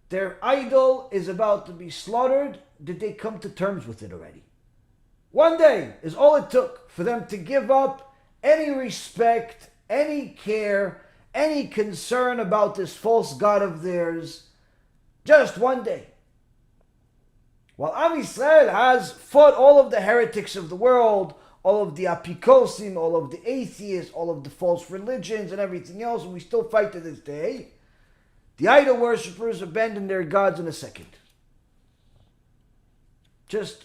their idol, is about to be slaughtered, did they come to terms with it already? One day is all it took for them to give up any respect, any care, any concern about this false God of theirs. Just one day. While Am Yisrael has fought all of the heretics of the world, all of the apikosim, all of the atheists, all of the false religions and everything else, and we still fight to this day, the idol worshippers abandon their gods in a second. Just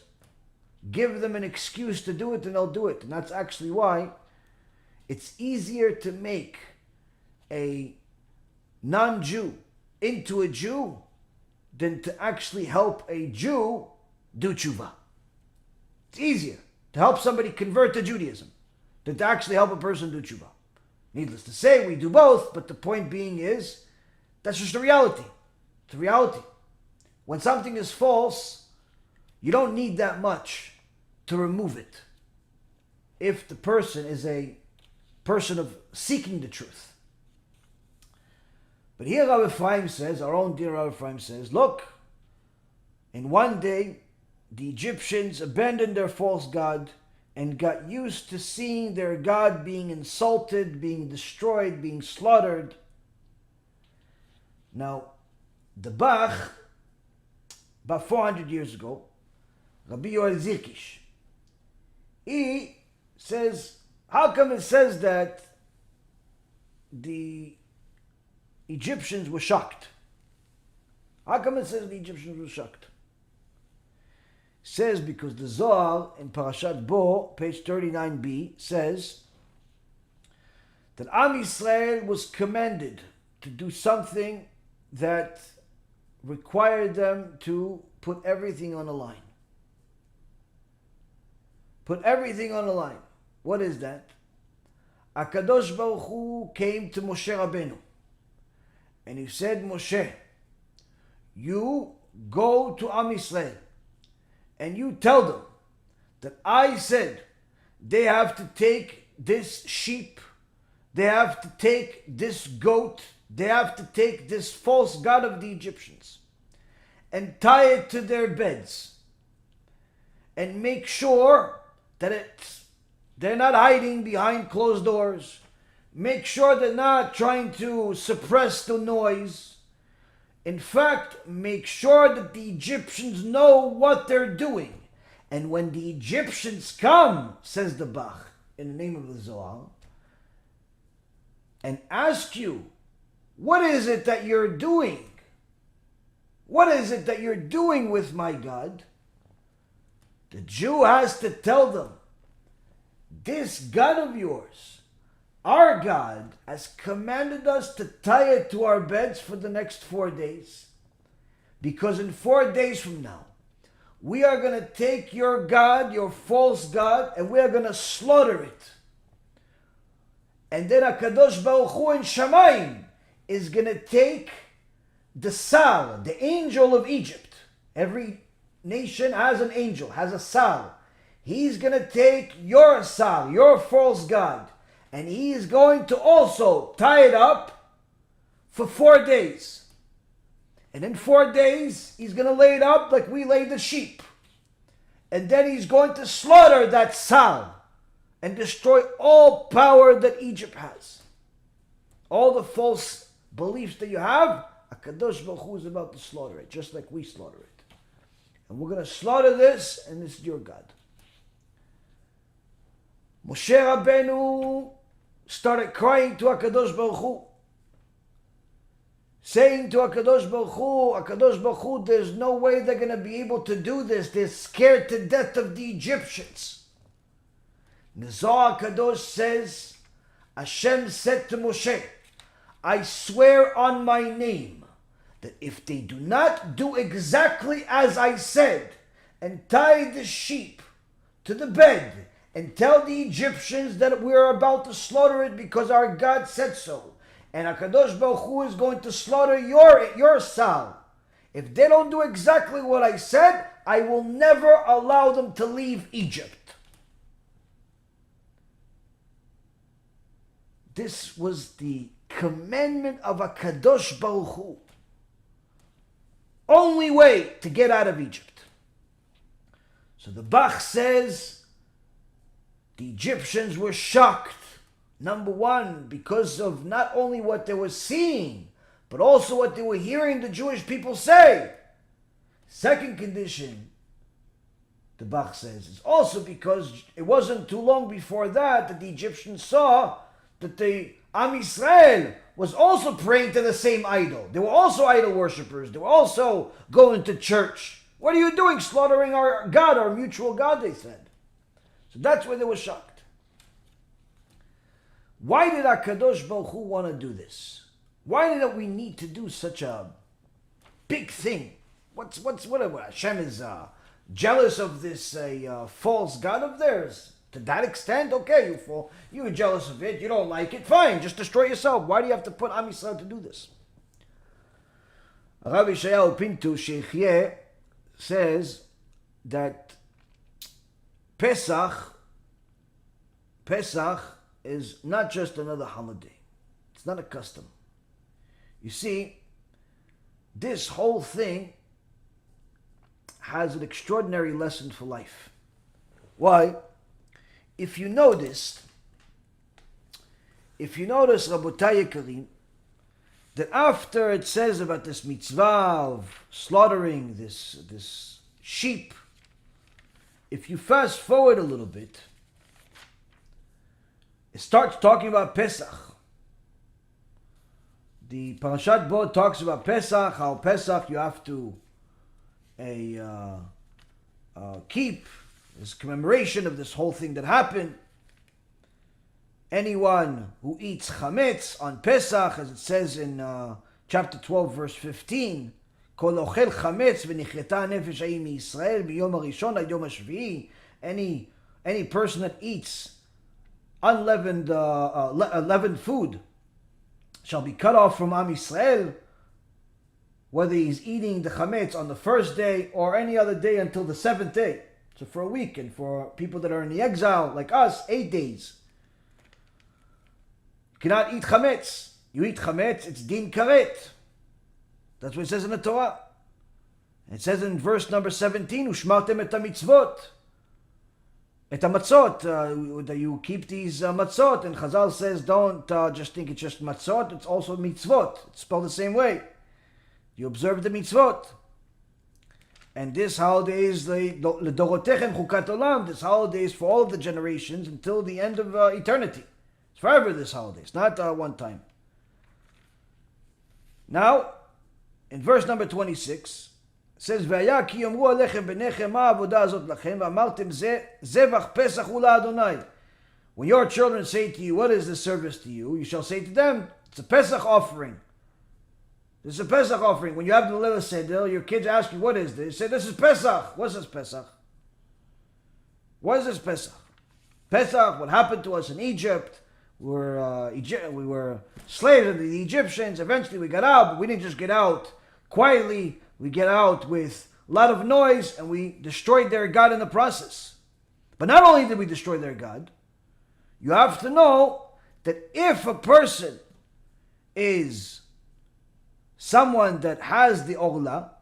give them an excuse to do it and they'll do it. And that's actually why it's easier to make a non-Jew into a Jew than to actually help a Jew do tshuva. It's easier to help somebody convert to Judaism than to actually help a person do tshuva. Needless to say, we do both, but the point being is, that's just the reality. It's a reality. When something is false, you don't need that much to remove it if the person is a person of seeking the truth. But here Rabbi Ephraim says, our own dear Rabbi Ephraim says, look, in one day, the Egyptians abandoned their false god and got used to seeing their god being insulted, being destroyed, being slaughtered. Now, the Bach, about 400 years ago, Rabbi Yoel Zirkish, he says, how come it says that the Egyptians were shocked? How come it says the Egyptians were shocked? It says because the Zohar in Parashat Bo, page 39b, says that Am Yisrael was commanded to do something that required them to put everything on the line. Put everything on the line. What is that? HaKadosh Baruch Hu came to Moshe Rabbeinu and he said, Moshe, you go to Am Yisrael and you tell them that I said they have to take this sheep, they have to take this goat, they have to take this false god of the Egyptians and tie it to their beds and make sure that it's they're not hiding behind closed doors. Make sure they're not trying to suppress the noise. In fact, make sure that the Egyptians know what they're doing. And when the Egyptians come, says the Bach, in the name of the Zohar, and ask you, what is it that you're doing? What is it that you're doing with my God? The Jew has to tell them, this God of yours, our God, has commanded us to tie it to our beds for the next 4 days. Because in 4 days from now, we are going to take your God, your false God, and we are going to slaughter it. And then HaKadosh Baruch Hu in Shamayim is going to take the Sal, the angel of Egypt. Every nation has an angel, has a Sal. He's going to take your Sal, your false God, and he is going to also tie it up for 4 days. And in 4 days, he's going to lay it up like we lay the sheep. And then he's going to slaughter that Sal and destroy all power that Egypt has. All the false beliefs that you have, HaKadosh Baruch Hu is about to slaughter it, just like we slaughter it. And we're going to slaughter this, and this is your God. Moshe Rabbeinu started crying to HaKadosh Baruch Hu, saying to HaKadosh Baruch Hu, there's no way they're going to be able to do this. They're scared to death of the Egyptians. The Zohar Kadosh says, Hashem said to Moshe, I swear on my name that if they do not do exactly as I said and tie the sheep to the bed and tell the Egyptians that we're about to slaughter it because our God said so, and HaKadosh Baruch Hu is going to slaughter your Sal. If they don't do exactly what I said, I will never allow them to leave Egypt. This was the commandment of HaKadosh Baruch Hu. Only way to get out of Egypt. So the Bach says the Egyptians were shocked. Number one, because of not only what they were seeing, but also what they were hearing the Jewish people say. Second condition, the Bach says, is also because it wasn't too long before that the Egyptians saw that the Am Yisrael was also praying to the same idol. They were also idol worshippers. They were also going to church. What are you doing, slaughtering our God, our mutual God, they said. So that's why they were shocked. Why did HaKadosh Baruch Hu want to do this? Why did we need to do such a big thing? What Hashem is jealous of this false God of theirs? To that extent, okay, you're jealous of it, you don't like it, fine, just destroy yourself. Why do you have to put Am Yisrael to do this? Rabbi Yaron Reuven Sheikh says that Pesach is not just another holiday. It's not a custom. You see, this whole thing has an extraordinary lesson for life. Why? If you notice, Rabotai Yekarim, that after it says about this mitzvah of slaughtering this sheep, if you fast forward a little bit, it starts talking about Pesach. The Parashat Bo talks about Pesach, how Pesach you have to keep this commemoration of this whole thing that happened. Anyone who eats chametz on Pesach, as it says in chapter 12, verse 15, Kol ochel chametz v'nichreta nefesh ha'im miYisrael b'yom harishon ad yom hashvi'i. Any person that eats unleavened leavened food shall be cut off from Am Yisrael, whether he's eating the chametz on the first day or any other day until the seventh day. So for a week, and for people that are in the exile, like us, 8 days. You cannot eat chametz. You eat chametz, it's din karet. That's what it says in the Torah. It says in verse number 17, Ushmartem et mitzvot. Et matzot, that you keep these matzot, and Chazal says don't just think it's just matzot, it's also mitzvot. It's spelled the same way. You observe the mitzvot. And this holiday is l'dorotechem chukat olam. This holiday is for all of the generations until the end of eternity. It's forever, this holiday. It's not one time. Now, in verse number 26, it says, "V'aya ki yomru alechem b'nechem ma avodah azot lachem v'amartem zevach pesach hu la'Adonai." When your children say to you, "What is this service to you?" you shall say to them, "It's a Pesach offering." This is a Pesach offering. When you have the Leila Seder, your kids ask you, "What is this?" You say, "This is Pesach." What's this Pesach? What is this Pesach? Pesach, what happened to us in Egypt? We were slaves of the Egyptians. Eventually we got out, but we didn't just get out quietly. We get out with a lot of noise, and we destroyed their God in the process. But not only did we destroy their God, you have to know that if a person is someone that has the Orla,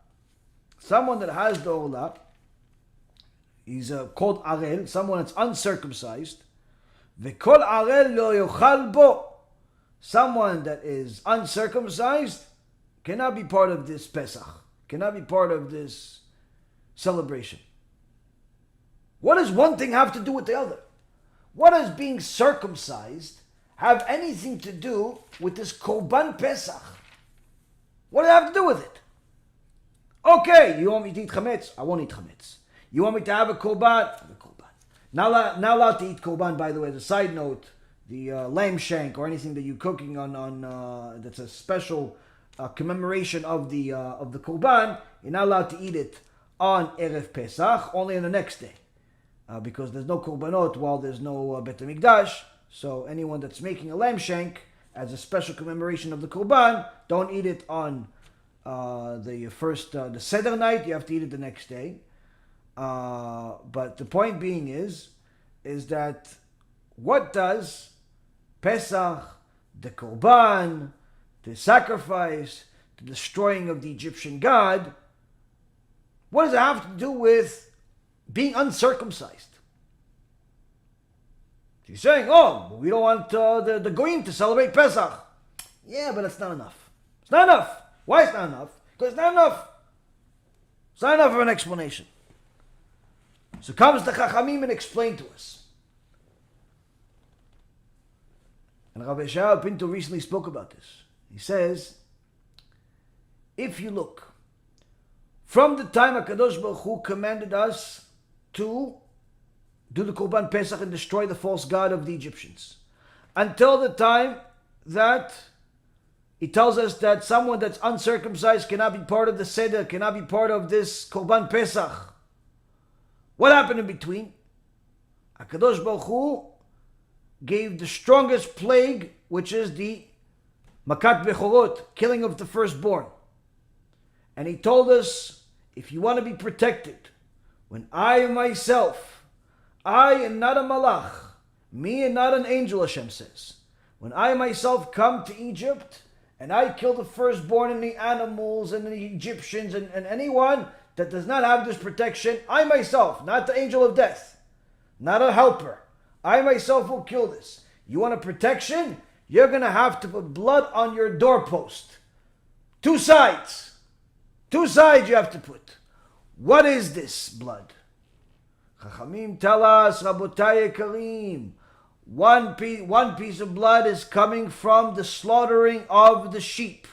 he's called Arel, someone that's uncircumcised, V'kol Arel lo yochal bo, someone that is uncircumcised cannot be part of this Pesach, cannot be part of this celebration. What does one thing have to do with the other? What does being circumcised have anything to do with this Korban Pesach? What does it have to do with it? Okay, you want me to eat chametz? I won't eat chametz. You want me to have a korban? I have a korban. Not allowed to eat korban, by the way. As a side note, the lamb shank or anything that you're cooking on that's a special commemoration of the korban, you're not allowed to eat it on Erev Pesach, only on the next day. Because there's no korbanot while there's no Bet HaMikdash. So anyone that's making a lamb shank as a special commemoration of the korban, don't eat it on the Seder night. You have to eat it the next day. But the point being is that what does Pesach, the korban, the sacrifice, the destroying of the Egyptian god, what does it have to do with being uncircumcised? He's saying, "Oh, we don't want the Goyim to celebrate Pesach." Yeah, but it's not enough. It's not enough. Why it's not enough? Because it's not enough. It's not enough of an explanation. So comes the Chachamim and explain to us. And Rabbi Yaron Pinto recently spoke about this. He says, if you look, from the time HaKadosh Baruch Hu commanded us to do the Korban Pesach and destroy the false god of the Egyptians, until the time that he tells us that someone that's uncircumcised cannot be part of the Seder, cannot be part of this Korban Pesach. What happened in between? HaKadosh Baruch Hu gave the strongest plague, which is the Makat Bechorot, killing of the firstborn. And he told us, if you want to be protected, when I myself, I am not a malach, me and not an angel, Hashem says, when I myself come to Egypt and I kill the firstborn and the animals and the Egyptians and anyone that does not have this protection, I myself, not the angel of death, not a helper, I myself will kill this. You want a protection? You're going to have to put blood on your doorpost. Two sides. Two sides you have to put. What is this blood? Chachamim tell us, Rabotai Karim, one piece of blood is coming from the slaughtering of the sheep.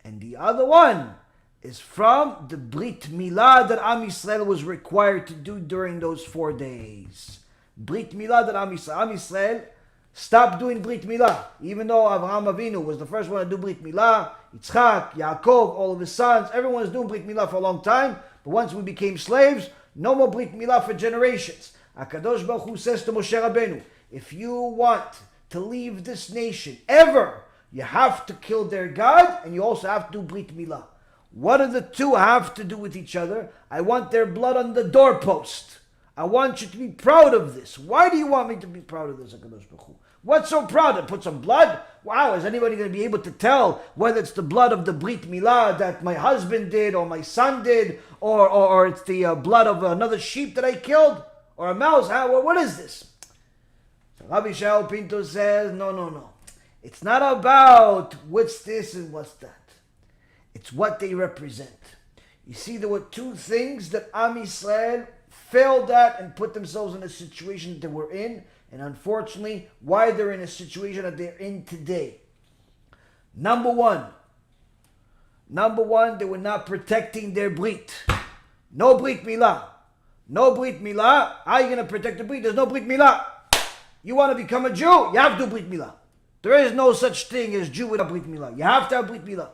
And the other one is from the Brit Milah that Am Yisrael was required to do during those 4 days. Brit Milah that Am Yisrael stopped doing Brit Milah. Even though Avraham Avinu was the first one to do Brit Milah, Yitzchak, Yaakov, all of his sons, everyone was doing Brit Milah for a long time. But once we became slaves, no more Brit Milah for generations. HaKadosh Baruch Hu says to Moshe Rabbeinu, if you want to leave this nation ever, you have to kill their God and you also have to do Brit Milah. What do the two have to do with each other? I want their blood on the doorpost. I want you to be proud of this. Why do you want me to be proud of this, HaKadosh Baruch Hu? What's so proud? To put some blood? Wow, is anybody going to be able to tell whether it's the blood of the Brit Milah that my husband did or my son did or it's the blood of another sheep that I killed? Or a mouse? What is this? So Rabbi Shaul Pinto says, no. It's not about what's this and what's that. It's what they represent. You see, there were two things that Am Yisrael failed at and put themselves in a situation that they were in, and unfortunately, why they're in a situation that they're in today. Number one, they were not protecting their Brit. No Brit Milah. No Brit Milah. How are you going to protect the Brit? There's no Brit Milah. You want to become a Jew? You have to do Brit Milah. There is no such thing as Jew without Brit Milah. You have to have Brit Milah.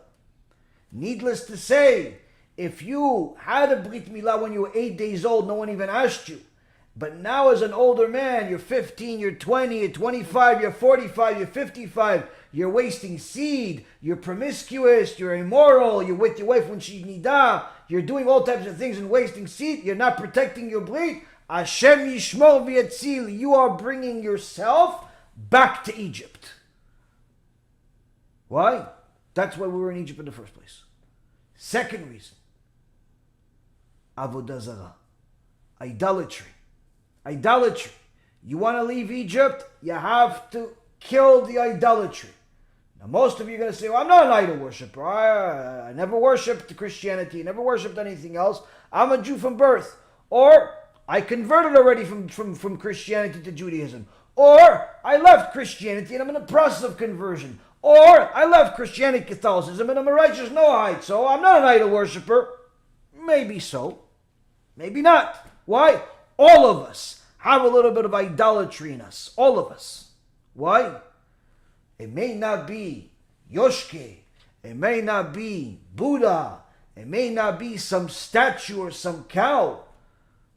Needless to say, if you had a Brit Milah when you were 8 days old, no one even asked you. But now as an older man, you're 15, you're 20, you're 25, you're 45, you're 55, you're wasting seed, you're promiscuous, you're immoral, you're with your wife when she's nida, you're doing all types of things and wasting seed, you're not protecting your Brit. Hashem yishmor v'yatzil, you are bringing yourself back to Egypt. Why? That's why we were in Egypt in the first place. Second reason, avodah zarah, idolatry. Idolatry. You want to leave Egypt, you have to kill the idolatry. Now most of you are going to say, well, I'm not an idol worshiper. I never worshipped Christianity, never worshipped anything else. I'm a Jew from birth. Or I converted already from Christianity to Judaism. Or I left Christianity and I'm in the process of conversion. Or I left Christianity, Catholicism, and I'm a righteous Noahide, so I'm not an idol worshiper. Maybe so. Maybe not. Why? All of us have a little bit of idolatry in us. All of us. Why? It may not be Yoshke. It may not be Buddha. It may not be some statue or some cow.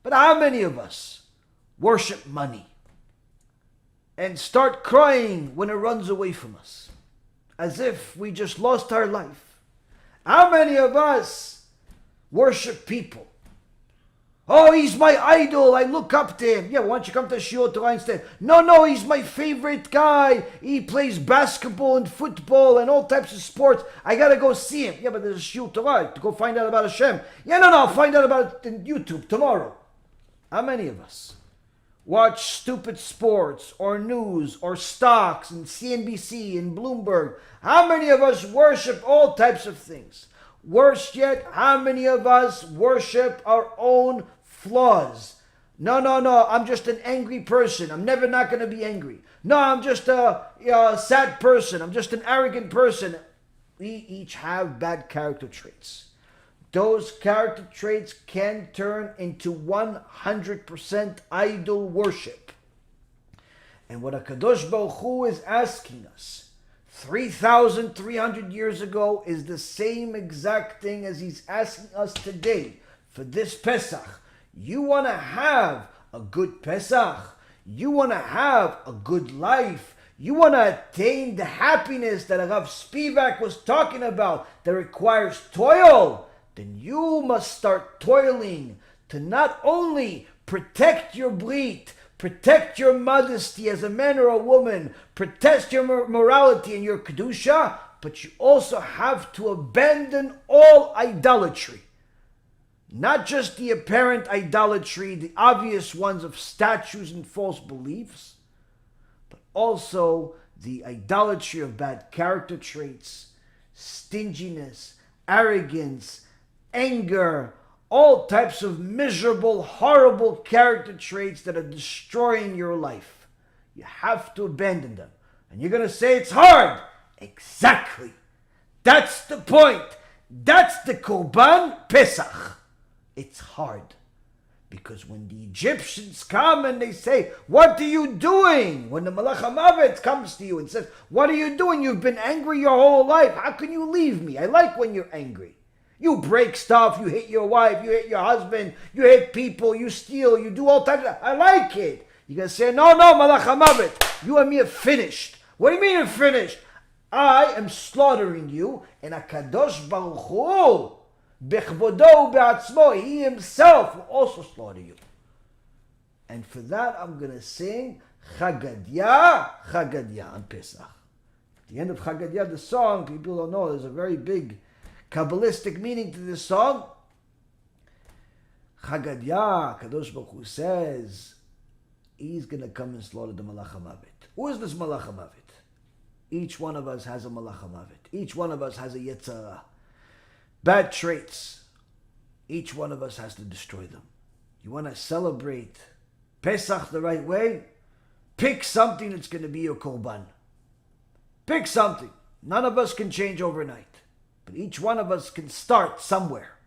But how many of us worship money and start crying when it runs away from us, as if we just lost our life? How many of us worship people? Oh, he's my idol, I look up to him. Yeah, why don't you come to Shiur Torah instead? No, he's my favorite guy. He plays basketball and football and all types of sports. I gotta go see him. Yeah, but there's a Shiur Torah to go find out about Hashem. Yeah, no, I'll find out about it on YouTube tomorrow. How many of us watch stupid sports or news or stocks and CNBC and Bloomberg? How many of us worship all types of things? Worse yet, how many of us worship our own flaws? No, I'm just an angry person. I'm never not going to be angry. No, I'm just a sad person. I'm just an arrogant person. We each have bad character traits. Those character traits can turn into 100% idol worship. And what HaKadosh Baruch Hu is asking us 3,300 years ago is the same exact thing as he's asking us today for this Pesach. You want to have a good Pesach. You want to have a good life. You want to attain the happiness that Rav Spivak was talking about that requires toil. Then you must start toiling to not only protect your Brit, protect your modesty as a man or a woman, protect your morality and your Kedusha, but you also have to abandon all idolatry. Not just the apparent idolatry, the obvious ones of statues and false beliefs, but also the idolatry of bad character traits, stinginess, arrogance, anger, all types of miserable, horrible character traits that are destroying your life. You have to abandon them. And you're going to say it's hard. Exactly. That's the point. That's the Korban Pesach. It's hard. Because when the Egyptians come and they say, what are you doing? When the Malach HaMavet comes to you and says, what are you doing? You've been angry your whole life. How can you leave me? I like when you're angry. You break stuff, you hit your wife, you hit your husband, you hit people, you steal, you do all types of... I like it. You're going to say, no, Malach HaMavet, you and me are finished. What do you mean you're finished? I am slaughtering you, and HaKadosh Baruch Hu, Bechvodo Be'atzmo, he himself will also slaughter you. And for that, I'm going to sing Chagadya, Chagadya on Pesach. At the end of Chagadya, the song, people don't know, there's a very big Kabbalistic meaning to this song. Chagadia, Kadosh Baruch Hu says, he's going to come and slaughter the Malach HaMavet. Who is this Malach HaMavet? Each one of us has a Malach HaMavet. Each one of us has a Yetzirah. Bad traits. Each one of us has to destroy them. You want to celebrate Pesach the right way? Pick something that's going to be your korban. Pick something. None of us can change overnight. But each one of us can start somewhere.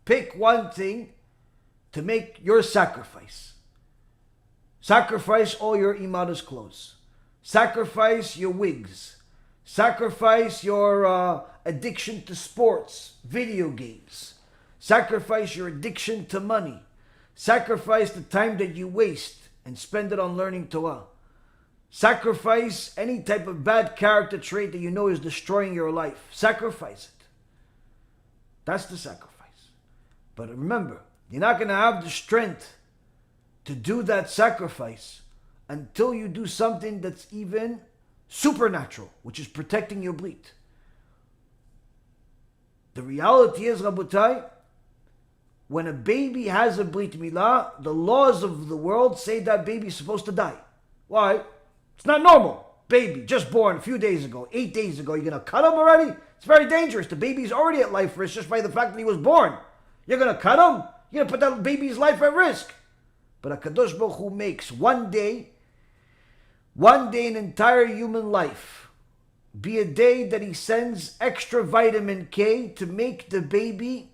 Pick one thing to make your sacrifice. Sacrifice all your imadas clothes. Sacrifice your wigs. Sacrifice your addiction to sports, video games. Sacrifice your addiction to money. Sacrifice the time that you waste and spend it on learning Torah. Sacrifice any type of bad character trait that you know is destroying your life. Sacrifice it. That's the sacrifice. But remember, you're not going to have the strength to do that sacrifice until you do something that's even supernatural, which is protecting your brit. The reality is, Rabotai, when a baby has a brit milah, the laws of the world say that baby is supposed to die. Why? It's not normal. Baby, just born a few days ago, 8 days ago, you're going to cut him already? It's very dangerous. The baby's already at life risk just by the fact that he was born. You're going to cut him? You're going to put that baby's life at risk. But HaKadosh Baruch Hu makes one day an entire human life be a day that he sends extra vitamin K to make the baby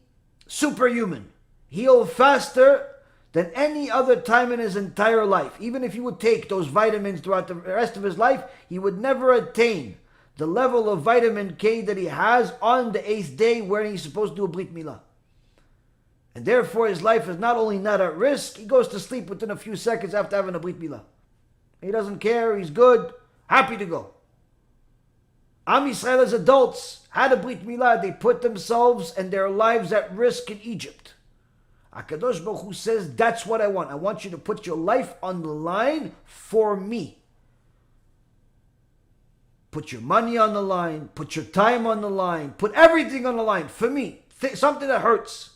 superhuman. Heal faster than any other time in his entire life. Even if he would take those vitamins throughout the rest of his life, he would never attain the level of vitamin K that he has on the 8th day when he's supposed to do a Brit Milah. And therefore his life is not only not at risk, he goes to sleep within a few seconds after having a Brit Milah. He doesn't care, he's good, happy to go. Am Yisrael as adults had a Brit Milah, they put themselves and their lives at risk in Egypt. HaKadosh Baruch Hu says, that's what I want. I want you to put your life on the line for me. Put your money on the line, put your time on the line, put everything on the line for me. Something that hurts.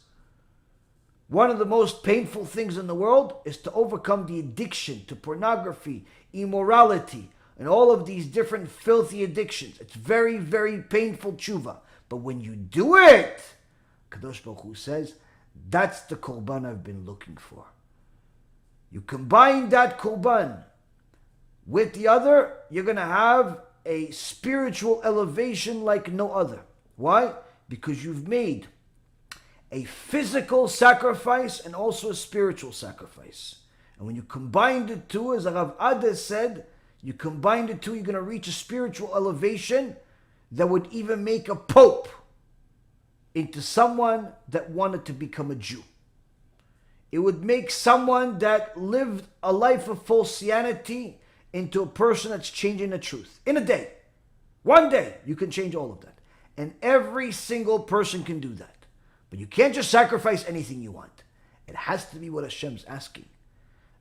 One of the most painful things in the world is to overcome the addiction to pornography, immorality, and all of these different filthy addictions. It's very, very painful tshuva. But when you do it, Kadosh Baruch Hu says, that's the korban I've been looking for. You combine that korban with the other, you're going to have a spiritual elevation like no other. Why? Because you've made a physical sacrifice and also a spiritual sacrifice. And when you combine the two, as Rav Ade said, you combine the two, you're going to reach a spiritual elevation that would even make a pope into someone that wanted to become a Jew. It would make someone that lived a life of falsianity into a person that's changing the truth. In a day. One day, you can change all of that. And every single person can do that. But you can't just sacrifice anything you want. It has to be what Hashem's asking.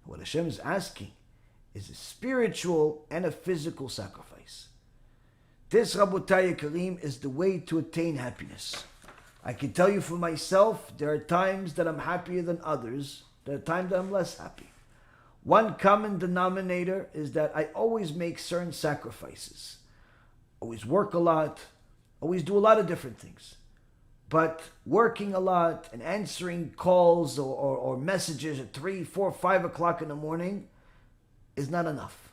What Hashem is asking is a spiritual and a physical sacrifice. This, Rabotai Karim, is the way to attain happiness. I can tell you for myself, there are times that I'm happier than others. There are times that I'm less happy. One common denominator is that I always make certain sacrifices. Always work a lot. Always do a lot of different things. But working a lot and answering calls or messages at 3, 4, 5 o'clock in the morning is not enough.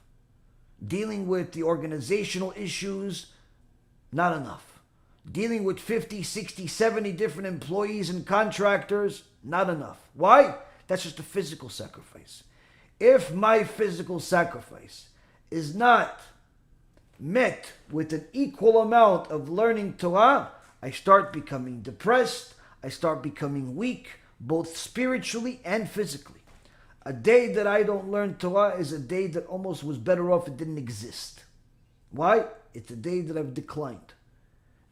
Dealing with the organizational issues, not enough. Dealing with 50, 60, 70 different employees and contractors, not enough. Why? That's just a physical sacrifice. If my physical sacrifice is not met with an equal amount of learning Torah, I start becoming depressed, I start becoming weak, both spiritually and physically. A day that I don't learn Torah is a day that almost was better off it didn't exist. Why? It's a day that I've declined.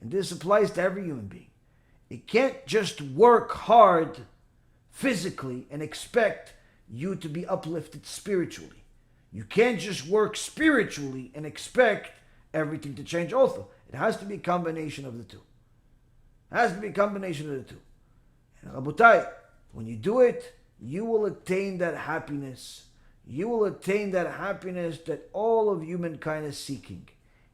And this applies to every human being. You can't just work hard physically and expect you to be uplifted spiritually. You can't just work spiritually and expect everything to change also. It has to be a combination of the two. It has to be a combination of the two. And Rabotai, when you do it, you will attain that happiness. You will attain that happiness that all of humankind is seeking.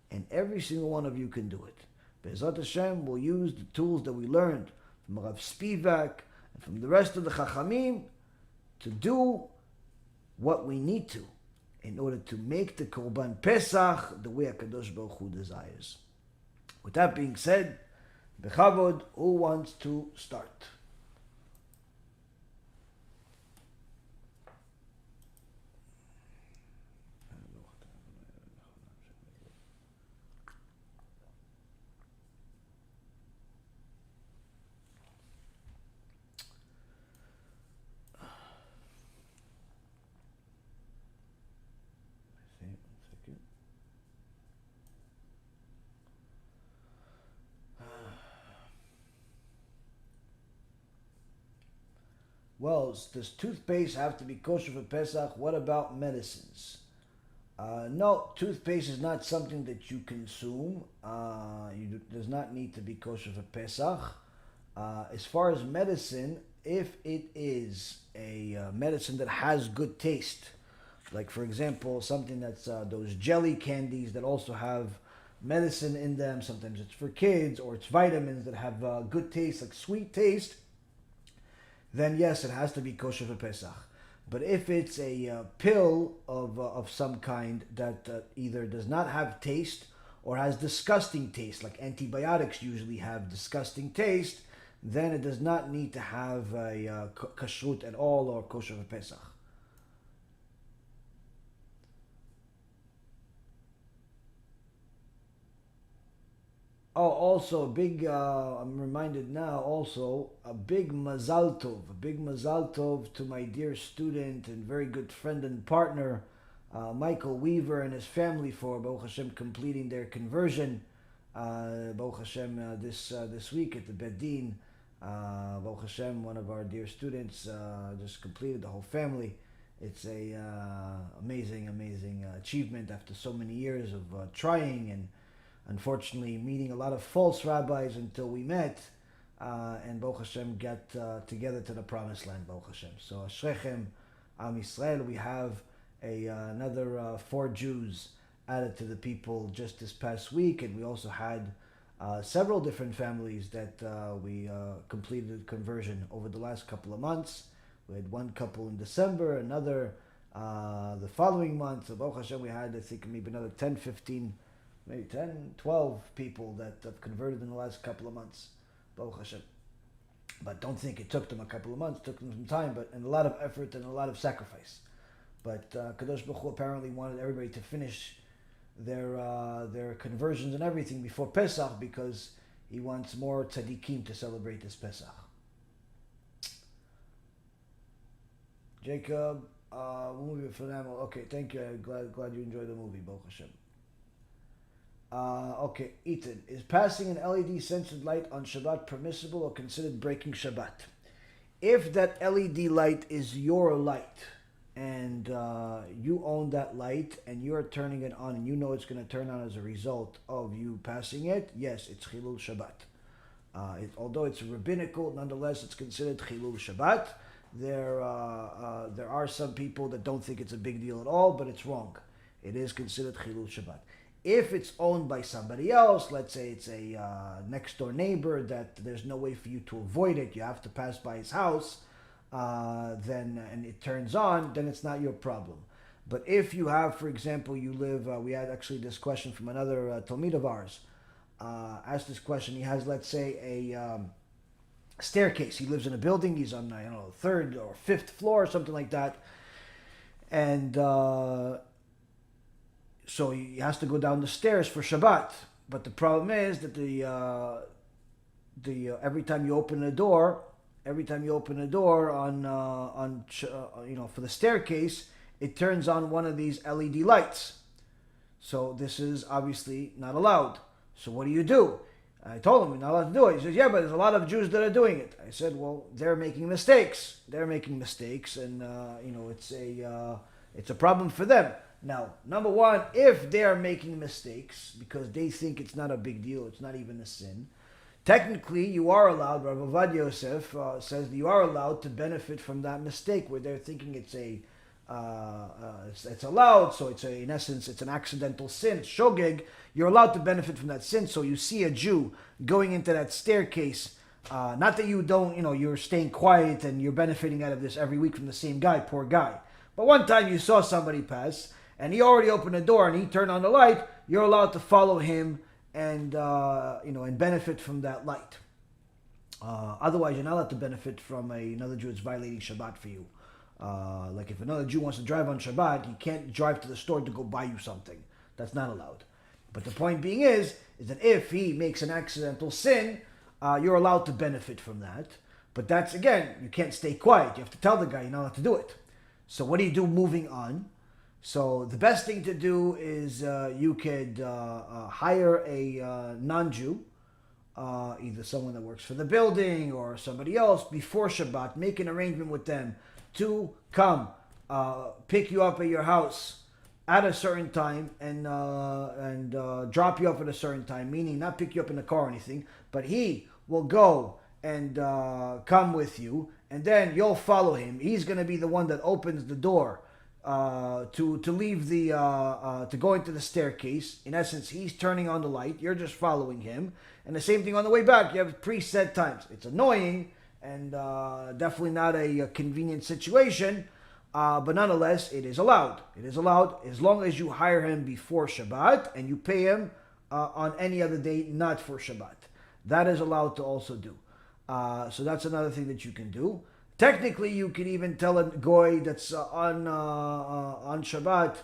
And every single one of you can do it. Be'ezrat Hashem will use the tools that we learned from Rav Spivak and from the rest of the Chachamim to do what we need to in order to make the Korban Pesach the way HaKadosh Baruch Hu desires. With that being said, Bechavod, who wants to start? Well, does toothpaste have to be kosher for Pesach? What about medicines? No, toothpaste is not something that you consume. Does not need to be kosher for Pesach. As far as medicine, if it is a medicine that has good taste, like for example, something that's those jelly candies that also have medicine in them, sometimes it's for kids, or it's vitamins that have good taste, like sweet taste, then yes, it has to be kosher for Pesach. But if it's a pill of some kind that either does not have taste or has disgusting taste, like antibiotics usually have disgusting taste, then it does not need to have a kashrut at all or kosher for Pesach. Oh, also a big, I'm reminded now, also a big mazal tov to my dear student and very good friend and partner, Michael Weaver and his family for Baruch Hashem completing their conversion. Baruch Hashem this week at the Bet Din. Baruch Hashem, one of our dear students, just completed the whole family. It's a amazing achievement after so many years of trying and unfortunately meeting a lot of false rabbis until we met, and Baruch Hashem got together to the promised land, Baruch Hashem. So Ashrechem, Am Yisrael, we have another 4 Jews added to the people just this past week, and we also had several different families that we completed conversion over the last couple of months. We had one couple in December, another the following month. So Baruch Hashem, we had, I think, maybe another 10, 15, maybe 10, 12 people that have converted in the last couple of months, Baruch Hashem. But don't think it took them a couple of months, it took them some time, but and a lot of effort and a lot of sacrifice. But Kadosh Baruch Hu apparently wanted everybody to finish their conversions and everything before Pesach because he wants more tzaddikim to celebrate this Pesach. Jacob, movie phenomenal. Okay, thank you. I'm glad you enjoyed the movie, Baruch Hashem. Okay, Ethan, is passing an LED censored light on Shabbat permissible or considered breaking Shabbat? If that LED light is your light and you own that light and you're turning it on and you know it's going to turn on as a result of you passing it, yes, it's Chilul Shabbat. Although it's rabbinical, nonetheless, it's considered Chilul Shabbat. There are some people that don't think it's a big deal at all, but it's wrong. It is considered Chilul Shabbat. If it's owned by somebody else, let's say it's a next door neighbor that there's no way for you to avoid it, you have to pass by his house, then and it turns on, then it's not your problem. But if you have, for example, you live, we had actually this question from another Talmid of ours, asked this question. He has, let's say, a staircase. He lives in a building. He's on, I don't know, 3rd or 5th floor or something like that, and so he has to go down the stairs for Shabbat. But the problem is that every time you open a door on for the staircase, it turns on one of these LED lights. So this is obviously not allowed. So what do? I told him we're not allowed to do it. He says, yeah, but there's a lot of Jews that are doing it. I said, well, they're making mistakes. And it's a problem for them. Now, number one, if they are making mistakes because they think it's not a big deal, it's not even a sin, Technically, you are allowed, Rav Avad Yosef says you are allowed to benefit from that mistake where they're thinking it's allowed, so in essence, it's an accidental sin, it's shogeg. You're allowed to benefit from that sin. So you see a Jew going into that staircase, not that you don't, you're staying quiet and you're benefiting out of this every week from the same guy, poor guy. But one time you saw somebody pass, and he already opened the door and he turned on the light, you're allowed to follow him and and benefit from that light. Otherwise, you're not allowed to benefit from another Jew that's violating Shabbat for you. Like if another Jew wants to drive on Shabbat, he can't drive to the store to go buy you something. That's not allowed. But the point being is that if he makes an accidental sin, you're allowed to benefit from that. But that's, again, you can't stay quiet. You have to tell the guy you're not allowed to do it. So what do you do moving on? So the best thing to do is you could hire a non-Jew, either someone that works for the building or somebody else, before Shabbat. Make an arrangement with them to come pick you up at your house at a certain time and drop you up at a certain time, meaning not pick you up in the car or anything, but he will go and come with you, and then you'll follow him. He's going to be the one that opens the door to leave to go into the staircase. In essence, he's turning on the light. You're just following him. And the same thing on the way back. You have preset times. It's annoying and definitely not a convenient situation, but nonetheless, it is allowed. It is allowed as long as you hire him before Shabbat and you pay him on any other day, not for Shabbat. That is allowed to also do. So that's another thing that you can do. Technically, you can even tell a goy that's on Shabbat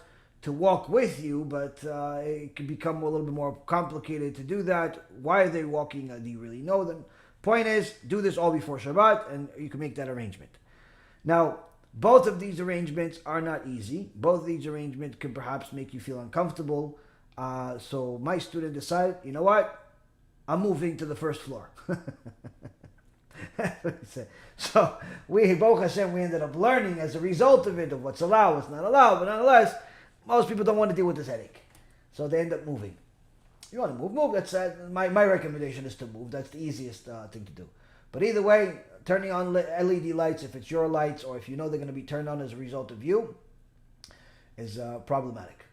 to walk with you, but it can become a little bit more complicated to do that. Why are they walking? Do you really know them? Point is, do this all before Shabbat, and you can make that arrangement. Now, both of these arrangements are not easy. Both of these arrangements can perhaps make you feel uncomfortable. So my student decided, you know what? I'm moving to the first floor. So Baruch Hashem, we ended up learning as a result of it, of what's allowed, what's not allowed, but nonetheless, most people don't want to deal with this headache. So they end up moving. You want to move. That's my recommendation is to move. That's the easiest thing to do. But either way, turning on LED lights, if it's your lights or if you know they're going to be turned on as a result of you, is problematic.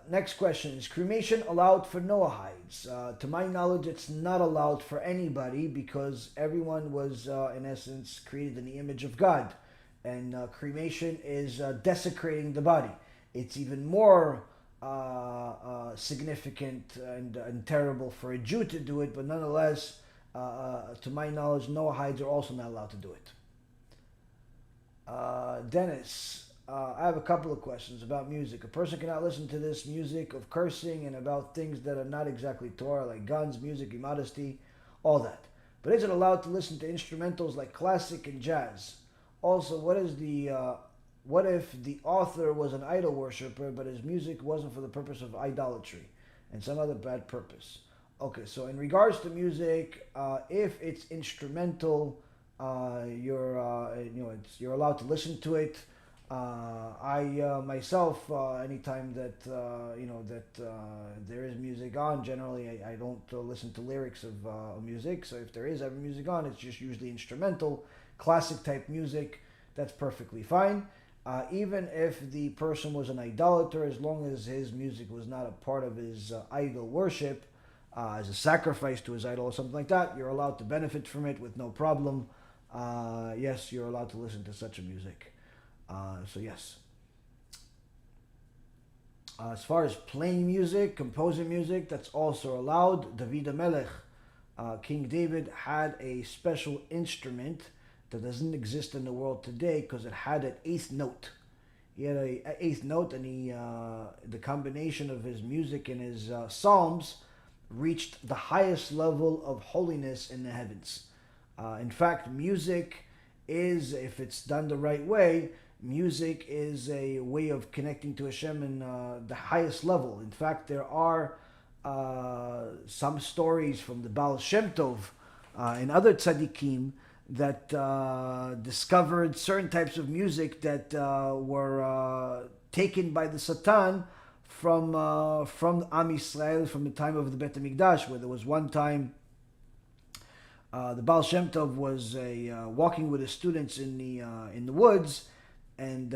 Next question, is cremation allowed for Noahides? To my knowledge, it's not allowed for anybody because everyone was, in essence, created in the image of God. And cremation is desecrating the body. It's even more significant and terrible for a Jew to do it, but nonetheless, to my knowledge, Noahides are also not allowed to do it. Dennis, I have a couple of questions about music. A person cannot listen to this music of cursing and about things that are not exactly Torah, like guns, music, immodesty, all that. But is it allowed to listen to instrumentals like classic and jazz? Also, what if the author was an idol worshiper, but his music wasn't for the purpose of idolatry and some other bad purpose? Okay, so in regards to music, if it's instrumental, you're allowed to listen to it. I myself, anytime that there is music on, generally I don't listen to lyrics of music. So if there is ever music on, it's just usually instrumental, classic type music. That's perfectly fine. Even if the person was an idolater, as long as his music was not a part of his idol worship, as a sacrifice to his idol or something like that, you're allowed to benefit from it with no problem. Yes, you're allowed to listen to such a music. So yes. As far as playing music, composing music, that's also allowed. David Melech, King David, had a special instrument that doesn't exist in the world today because it had an eighth note. He had an eighth note, and the combination of his music and his psalms reached the highest level of holiness in the heavens. In fact, music is, if it's done the right way, music is a way of connecting to Hashem in the highest level. In fact, there are some stories from the Baal Shem Tov and other tzaddikim that discovered certain types of music that were taken by the Satan from Am Yisrael, from the time of the Bet HaMikdash, where there was one time the Baal Shem Tov was walking with his students in the woods, and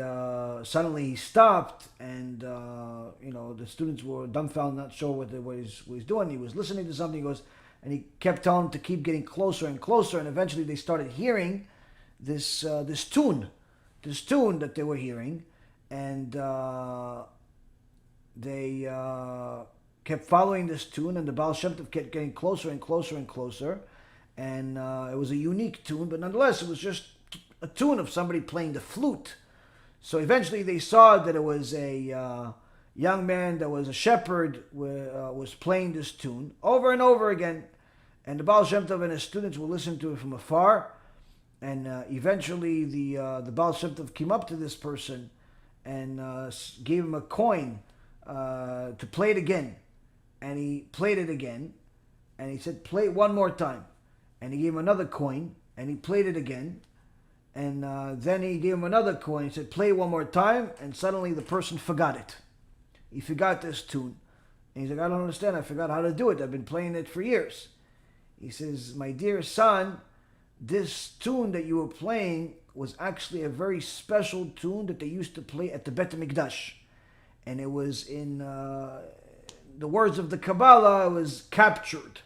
suddenly he stopped, and the students were dumbfounded, not sure what he's doing. He was listening to something. He goes, and he kept telling them to keep getting closer and closer, and eventually they started hearing this tune that they were hearing, and they kept following this tune, and the Baal Shem Tov kept getting closer and closer and closer, and it was a unique tune, but nonetheless it was just a tune of somebody playing the flute. So eventually they saw that it was a young man that was a shepherd, was playing this tune over and over again, and the Baal Shem Tov and his students will listen to it from afar, and eventually the Baal Shem Tov came up to this person and gave him a coin to play it again, and he played it again, and he said, play it one more time, and he gave him another coin, and he played it again, and then he gave him another coin. He said, play it one more time, and suddenly the person forgot it. He forgot this tune. And he's like, I don't understand. I forgot how to do it. I've been playing it for years. He says, my dear son, this tune that you were playing was actually a very special tune that they used to play at the Bet HaMikdash. And it was in the words of the Kabbalah, it was captured,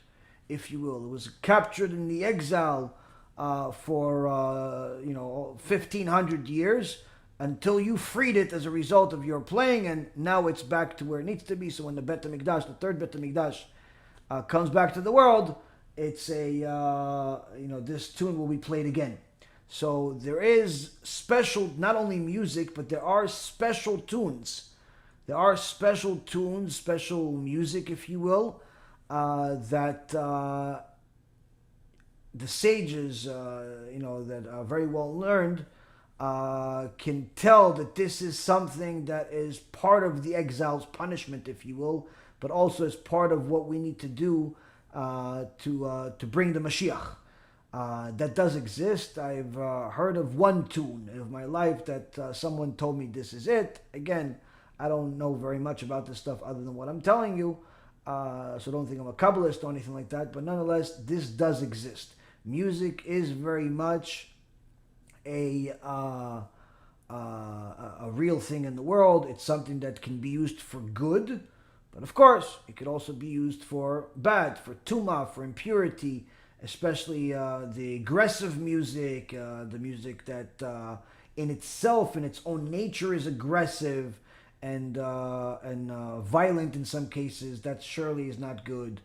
if you will. It was captured in the exile for 1,500 years, until you freed it as a result of your playing, and now it's back to where it needs to be. So when the Bet HaMikdash, the third Bet HaMikdash, comes back to the world, it's this tune will be played again. So there is special, not only music, but there are special tunes. There are special tunes, special music, if you will, that the sages, that are very well learned, can tell that this is something that is part of the exile's punishment, if you will, but also is part of what we need to do to bring the Mashiach. That does exist. I've heard of one tune of my life that someone told me this is it. Again, I don't know very much about this stuff other than what I'm telling you, so don't think I'm a Kabbalist or anything like that, but nonetheless, this does exist. Music is very much a real thing in the world. It's something that can be used for good, but of course, it could also be used for bad, for tumah, for impurity, especially the aggressive music, the music that in itself, in its own nature, is aggressive and violent in some cases. That surely is not good.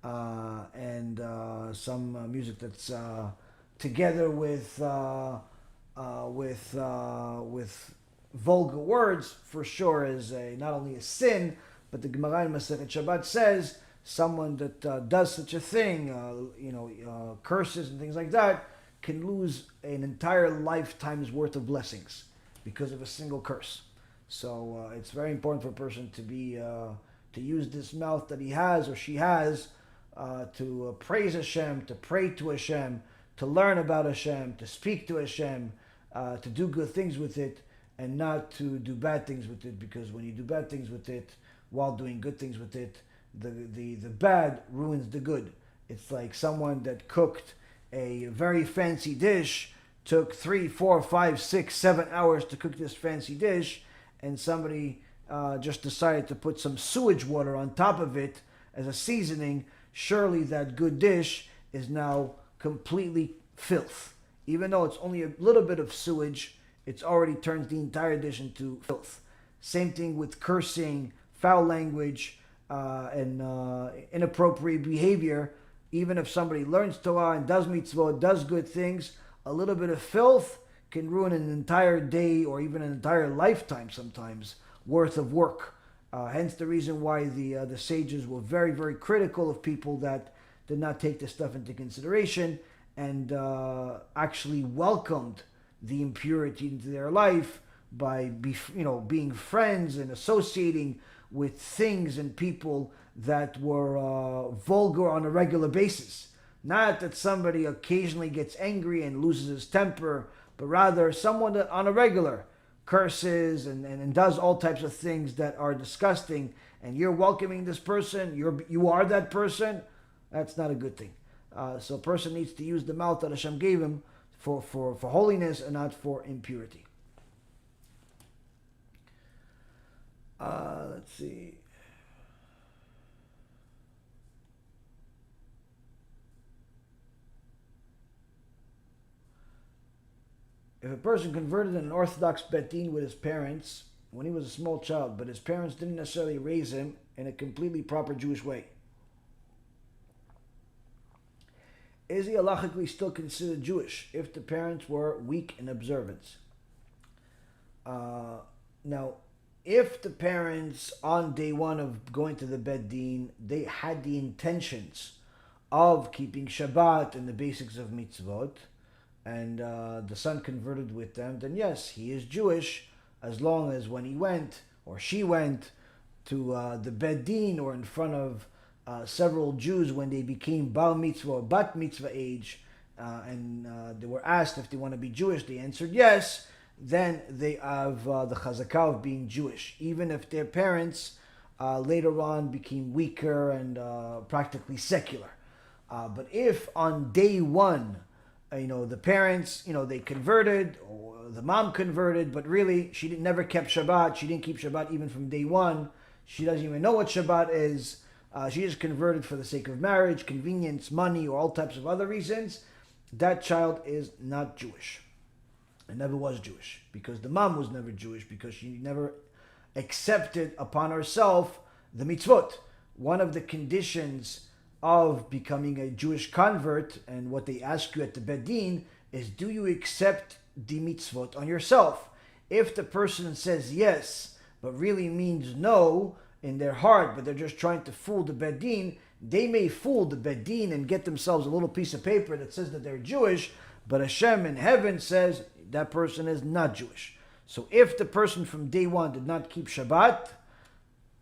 And some music that's together with vulgar words, for sure, is not only a sin, but the Gemara in Masechet Shabbat says someone that does such a thing, curses and things like that, can lose an entire lifetime's worth of blessings because of a single curse. So it's very important for a person to be to use this mouth that he has or she has to praise Hashem, to pray to Hashem, to learn about Hashem, to speak to Hashem, to do good things with it, and not to do bad things with it, because when you do bad things with it while doing good things with it, the bad ruins the good. It's like someone that cooked a very fancy dish, took 3, 4, 5, 6, 7 hours to cook this fancy dish, and somebody just decided to put some sewage water on top of it as a seasoning. Surely that good dish is now completely filth. Even though it's only a little bit of sewage, it's already turns the entire dish into filth. Same thing with cursing, foul language, and inappropriate behavior. Even if somebody learns Torah and does mitzvot, does good things, a little bit of filth can ruin an entire day or even an entire lifetime sometimes worth of work. Hence the reason why the sages were very, very critical of people that did not take this stuff into consideration and actually welcomed the impurity into their life by being friends and associating with things and people that were vulgar on a regular basis. Not that somebody occasionally gets angry and loses his temper, but rather someone that on a regular curses and does all types of things that are disgusting, and you're welcoming this person, you are that person, that's not a good thing. So a person needs to use the mouth that Hashem gave him for holiness and not for impurity. Let's see. If a person converted in an Orthodox bet din with his parents when he was a small child, but his parents didn't necessarily raise him in a completely proper Jewish way, is he halachically still considered Jewish if the parents were weak in observance? Now, if the parents on day one of going to the bet din, they had the intentions of keeping Shabbat and the basics of mitzvot, and the son converted with them, then yes, he is Jewish, as long as when he went, or she went, to the bet din or in front of several Jews when they became Bal Mitzvah or Bat Mitzvah age, and they were asked if they want to be Jewish, they answered yes, then they have the chazakah of being Jewish, even if their parents later on became weaker and practically secular. But if on day one, the parents, they converted, or the mom converted, but really she never kept Shabbat. She didn't keep Shabbat even from day one. She doesn't even know what Shabbat is. She just converted for the sake of marriage, convenience, money, or all types of other reasons. That child is not Jewish. And never was Jewish. Because the mom was never Jewish, because she never accepted upon herself the mitzvot. One of the conditions of becoming a Jewish convert, and what they ask you at the bet din, is do you accept the mitzvot on yourself? If the person says yes, but really means no in their heart, but they're just trying to fool the bet din, they may fool the bet din and get themselves a little piece of paper that says that they're Jewish, but Hashem in heaven says that person is not Jewish. So if the person from day one did not keep Shabbat,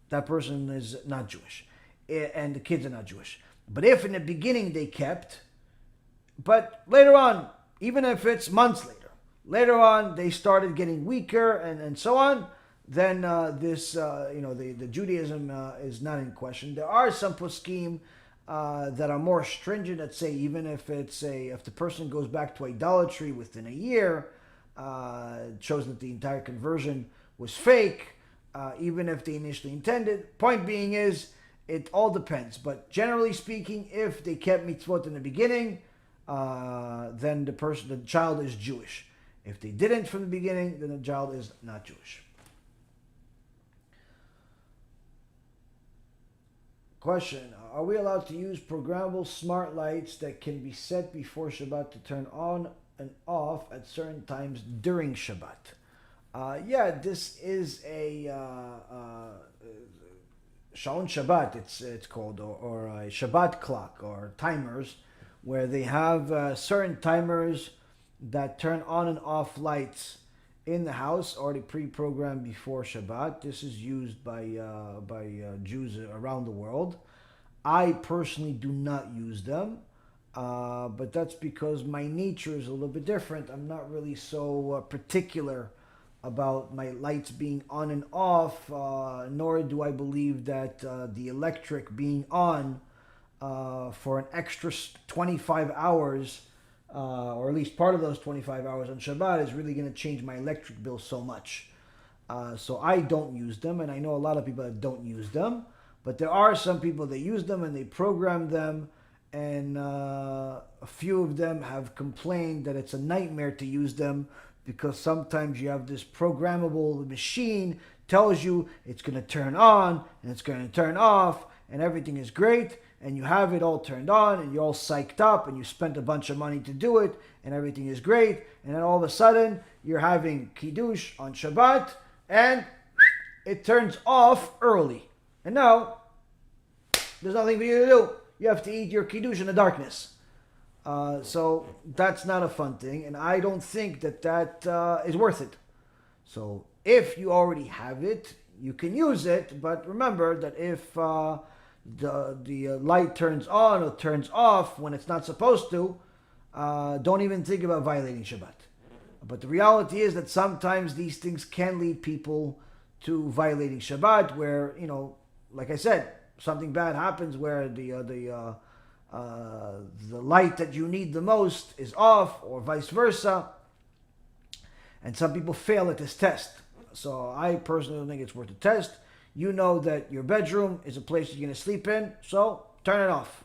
that person is not Jewish, and the kids are not Jewish. But if in the beginning they kept, but later on, even if it's months later on they started getting weaker and so on, then the Judaism is not in question. There are some poskim that are more stringent that say even if the person goes back to idolatry within a year, it shows that the entire conversion was fake, even if they initially intended. Point being is, it all depends. But generally speaking, if they kept mitzvot in the beginning, then the child is Jewish. If they didn't from the beginning, then the child is not Jewish. Question: are we allowed to use programmable smart lights that can be set before Shabbat to turn on and off at certain times during Shabbat? This is a Shaon Shabbat, it's called, or a Shabbat clock, or timers, where they have certain timers that turn on and off lights in the house, already pre-programmed before Shabbat. This is used by Jews around the world. I personally do not use them, but that's because my nature is a little bit different. I'm not really so particular about my lights being on and off, nor do I believe that the electric being on for an extra 25 hours, or at least part of those 25 hours on Shabbat, is really going to change my electric bill so much. So I don't use them, and I know a lot of people that don't use them, but there are some people that use them and they program them, and a few of them have complained that it's a nightmare to use them, because sometimes you have this programmable machine tells you it's going to turn on and it's going to turn off and everything is great, and you have it all turned on and you're all psyched up and you spent a bunch of money to do it and everything is great, and then all of a sudden you're having Kiddush on Shabbat and it turns off early, and now there's nothing for you to do. You have to eat your Kiddush in the darkness. So that's not a fun thing, and I don't think that is worth it. So if you already have it, you can use it, but remember that if the light turns on or turns off when it's not supposed to, don't even think about violating Shabbat. But the reality is that sometimes these things can lead people to violating Shabbat, where, like I said, something bad happens where the light that you need the most is off, or vice versa, and some people fail at this test. So I personally don't think it's worth a test. You know that your bedroom is a place you're going to sleep in, so turn it off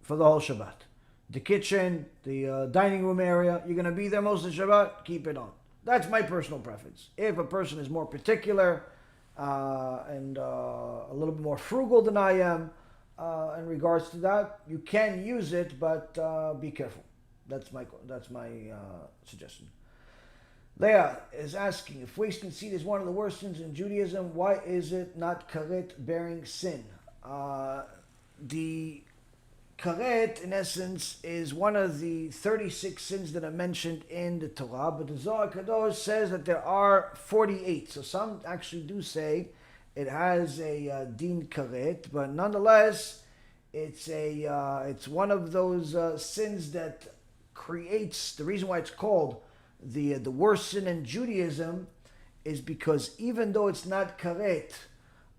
for the whole Shabbat. The kitchen, the dining room area, you're going to be there most of the Shabbat, keep it on. That's my personal preference. If a person is more particular and a little bit more frugal than I am in regards to that, you can use it, but be careful. That's my suggestion. Leah is asking, if wasting seed is one of the worst sins in Judaism, why is it not karet bearing sin? The karet, in essence, is one of the 36 sins that are mentioned in the Torah, but the Zohar Kadosh says that there are 48. So some actually do say it has a din karet, but nonetheless, it's one of those sins that creates, the reason why it's called the worst sin in Judaism is because even though it's not karet,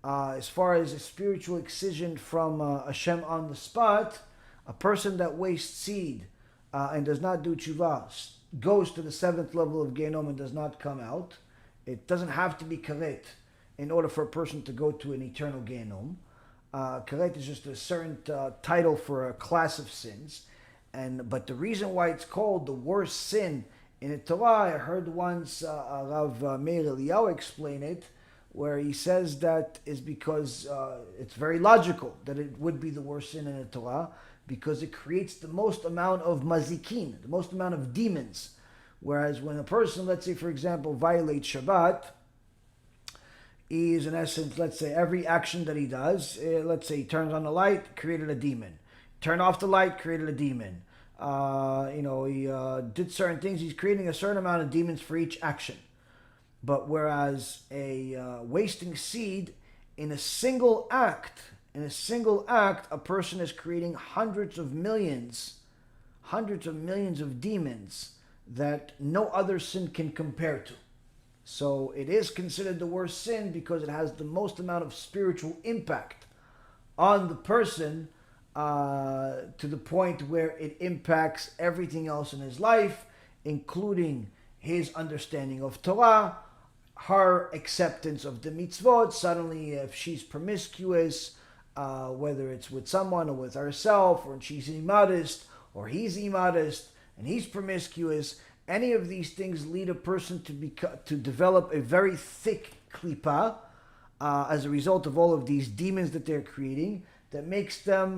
as far as a spiritual excision from Hashem on the spot, a person that wastes seed and does not do tshuva goes to the 7th level of Gehinom and does not come out. It doesn't have to be karet in order for a person to go to an eternal Gehinom. Karet is just a certain title for a class of sins. But the reason why it's called the worst sin in the Torah, I heard once Rav Meir Eliyahu explain it, where he says that is because it's very logical that it would be the worst sin in the Torah, because it creates the most amount of mazikin, the most amount of demons. Whereas when a person, let's say for example, violates Shabbat, he is in essence, let's say every action that he does, let's say he turns on the light, created a demon. Turn off the light, created a demon. He did certain things. He's creating a certain amount of demons for each action. But whereas a wasting seed in a single act, a person is creating hundreds of millions of demons that no other sin can compare to. So it is considered the worst sin because it has the most amount of spiritual impact on the person, to the point where it impacts everything else in his life, including his understanding of Torah, her acceptance of the mitzvot. Suddenly, if she's promiscuous, whether it's with someone or with herself, or she's immodest, or he's immodest, and he's promiscuous, any of these things lead a person to develop a very thick klipa as a result of all of these demons that they're creating, that makes them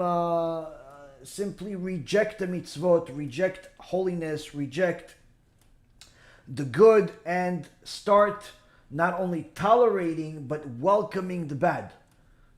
simply reject the mitzvot, reject holiness, reject the good, and start not only tolerating but welcoming the bad.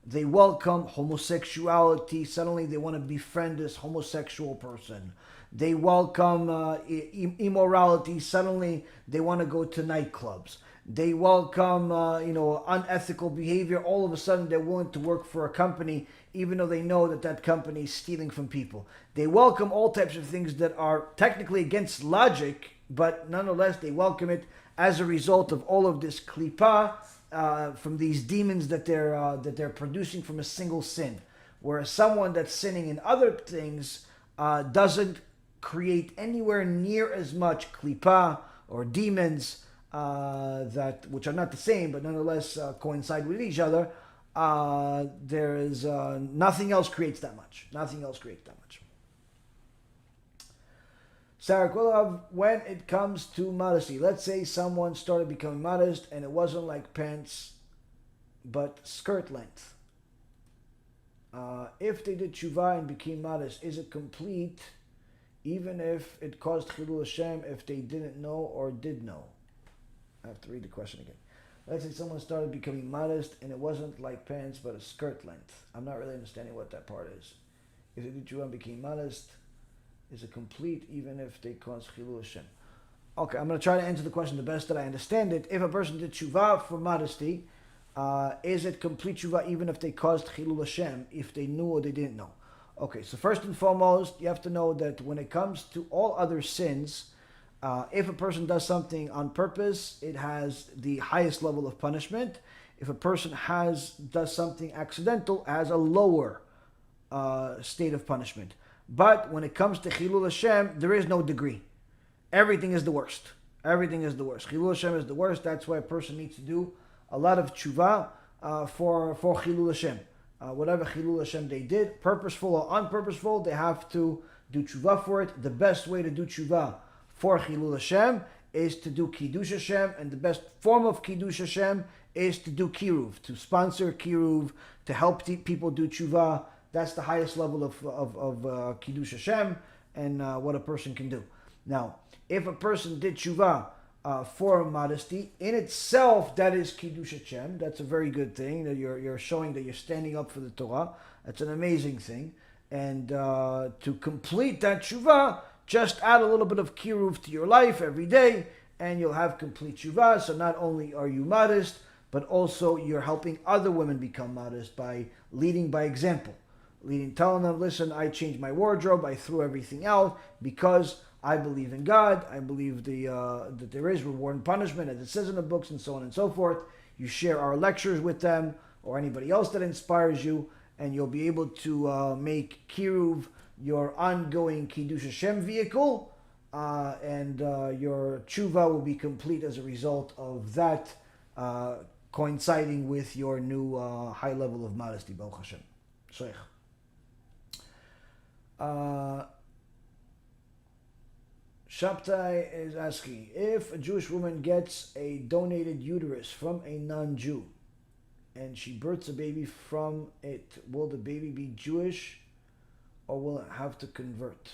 They welcome homosexuality. Suddenly they want to befriend this homosexual person. They welcome immorality. Suddenly they want to go to nightclubs. They welcome unethical behavior. All of a sudden they're willing to work for a company even though they know that company is stealing from people. They welcome all types of things that are technically against logic, but nonetheless they welcome it as a result of all of this klipa from these demons that they're producing from a single sin. Whereas someone that's sinning in other things doesn't create anywhere near as much klipa or demons which are not the same, but nonetheless coincide with each other. There is nothing else creates that much. Nothing else creates that much. Sarah Kulov, when it comes to modesty, let's say someone started becoming modest and it wasn't like pants, but skirt length. If they did tshuva and became modest, is it complete even if it caused chilul Hashem if they didn't know or did know? I have to read the question again. Let's say someone started becoming modest and it wasn't like pants but a skirt length. I'm not really understanding what that part is. If they did tshuva and became modest, is it complete even if they caused chilul Hashem? Okay, I'm going to try to answer the question the best that I understand it. If a person did tshuva for modesty, is it complete tshuva even if they caused chilul Hashem, if they knew or they didn't know? Okay, so first and foremost, you have to know that when it comes to all other sins, If a person does something on purpose, it has the highest level of punishment. If a person does something accidental, it has a lower state of punishment. But when it comes to Chilul Hashem, there is no degree. Everything is the worst. Everything is the worst. Chilul Hashem is the worst. That's why a person needs to do a lot of tshuva for Chilul Hashem. Whatever Chilul Hashem they did, purposeful or unpurposeful, they have to do tshuva for it. The best way to do tshuva for Chilul Hashem is to do Kiddush Hashem, and the best form of Kiddush Hashem is to do Kiruv, to sponsor Kiruv, to help people do tshuva. That's the highest level of Kiddush Hashem and what a person can do. Now, if a person did tshuva for modesty, in itself, that is Kiddush Hashem. That's a very good thing. That you're showing that you're standing up for the Torah. That's an amazing thing. And to complete that tshuva, just add a little bit of kiruv to your life every day, and you'll have complete tshuva. So not only are you modest, but also you're helping other women become modest by leading by example. Telling them, listen, I changed my wardrobe, I threw everything out because I believe in God. I believe that there is reward and punishment, as it says in the books, and so on and so forth. You share our lectures with them, or anybody else that inspires you, and you'll be able to make kiruv your ongoing Kiddush Hashem vehicle, and your tshuva will be complete as a result of that, coinciding with your new high level of modesty, Baruch Hashem. Shabtai is asking, if a Jewish woman gets a donated uterus from a non-Jew and she births a baby from it, will the baby be Jewish or will it have to convert?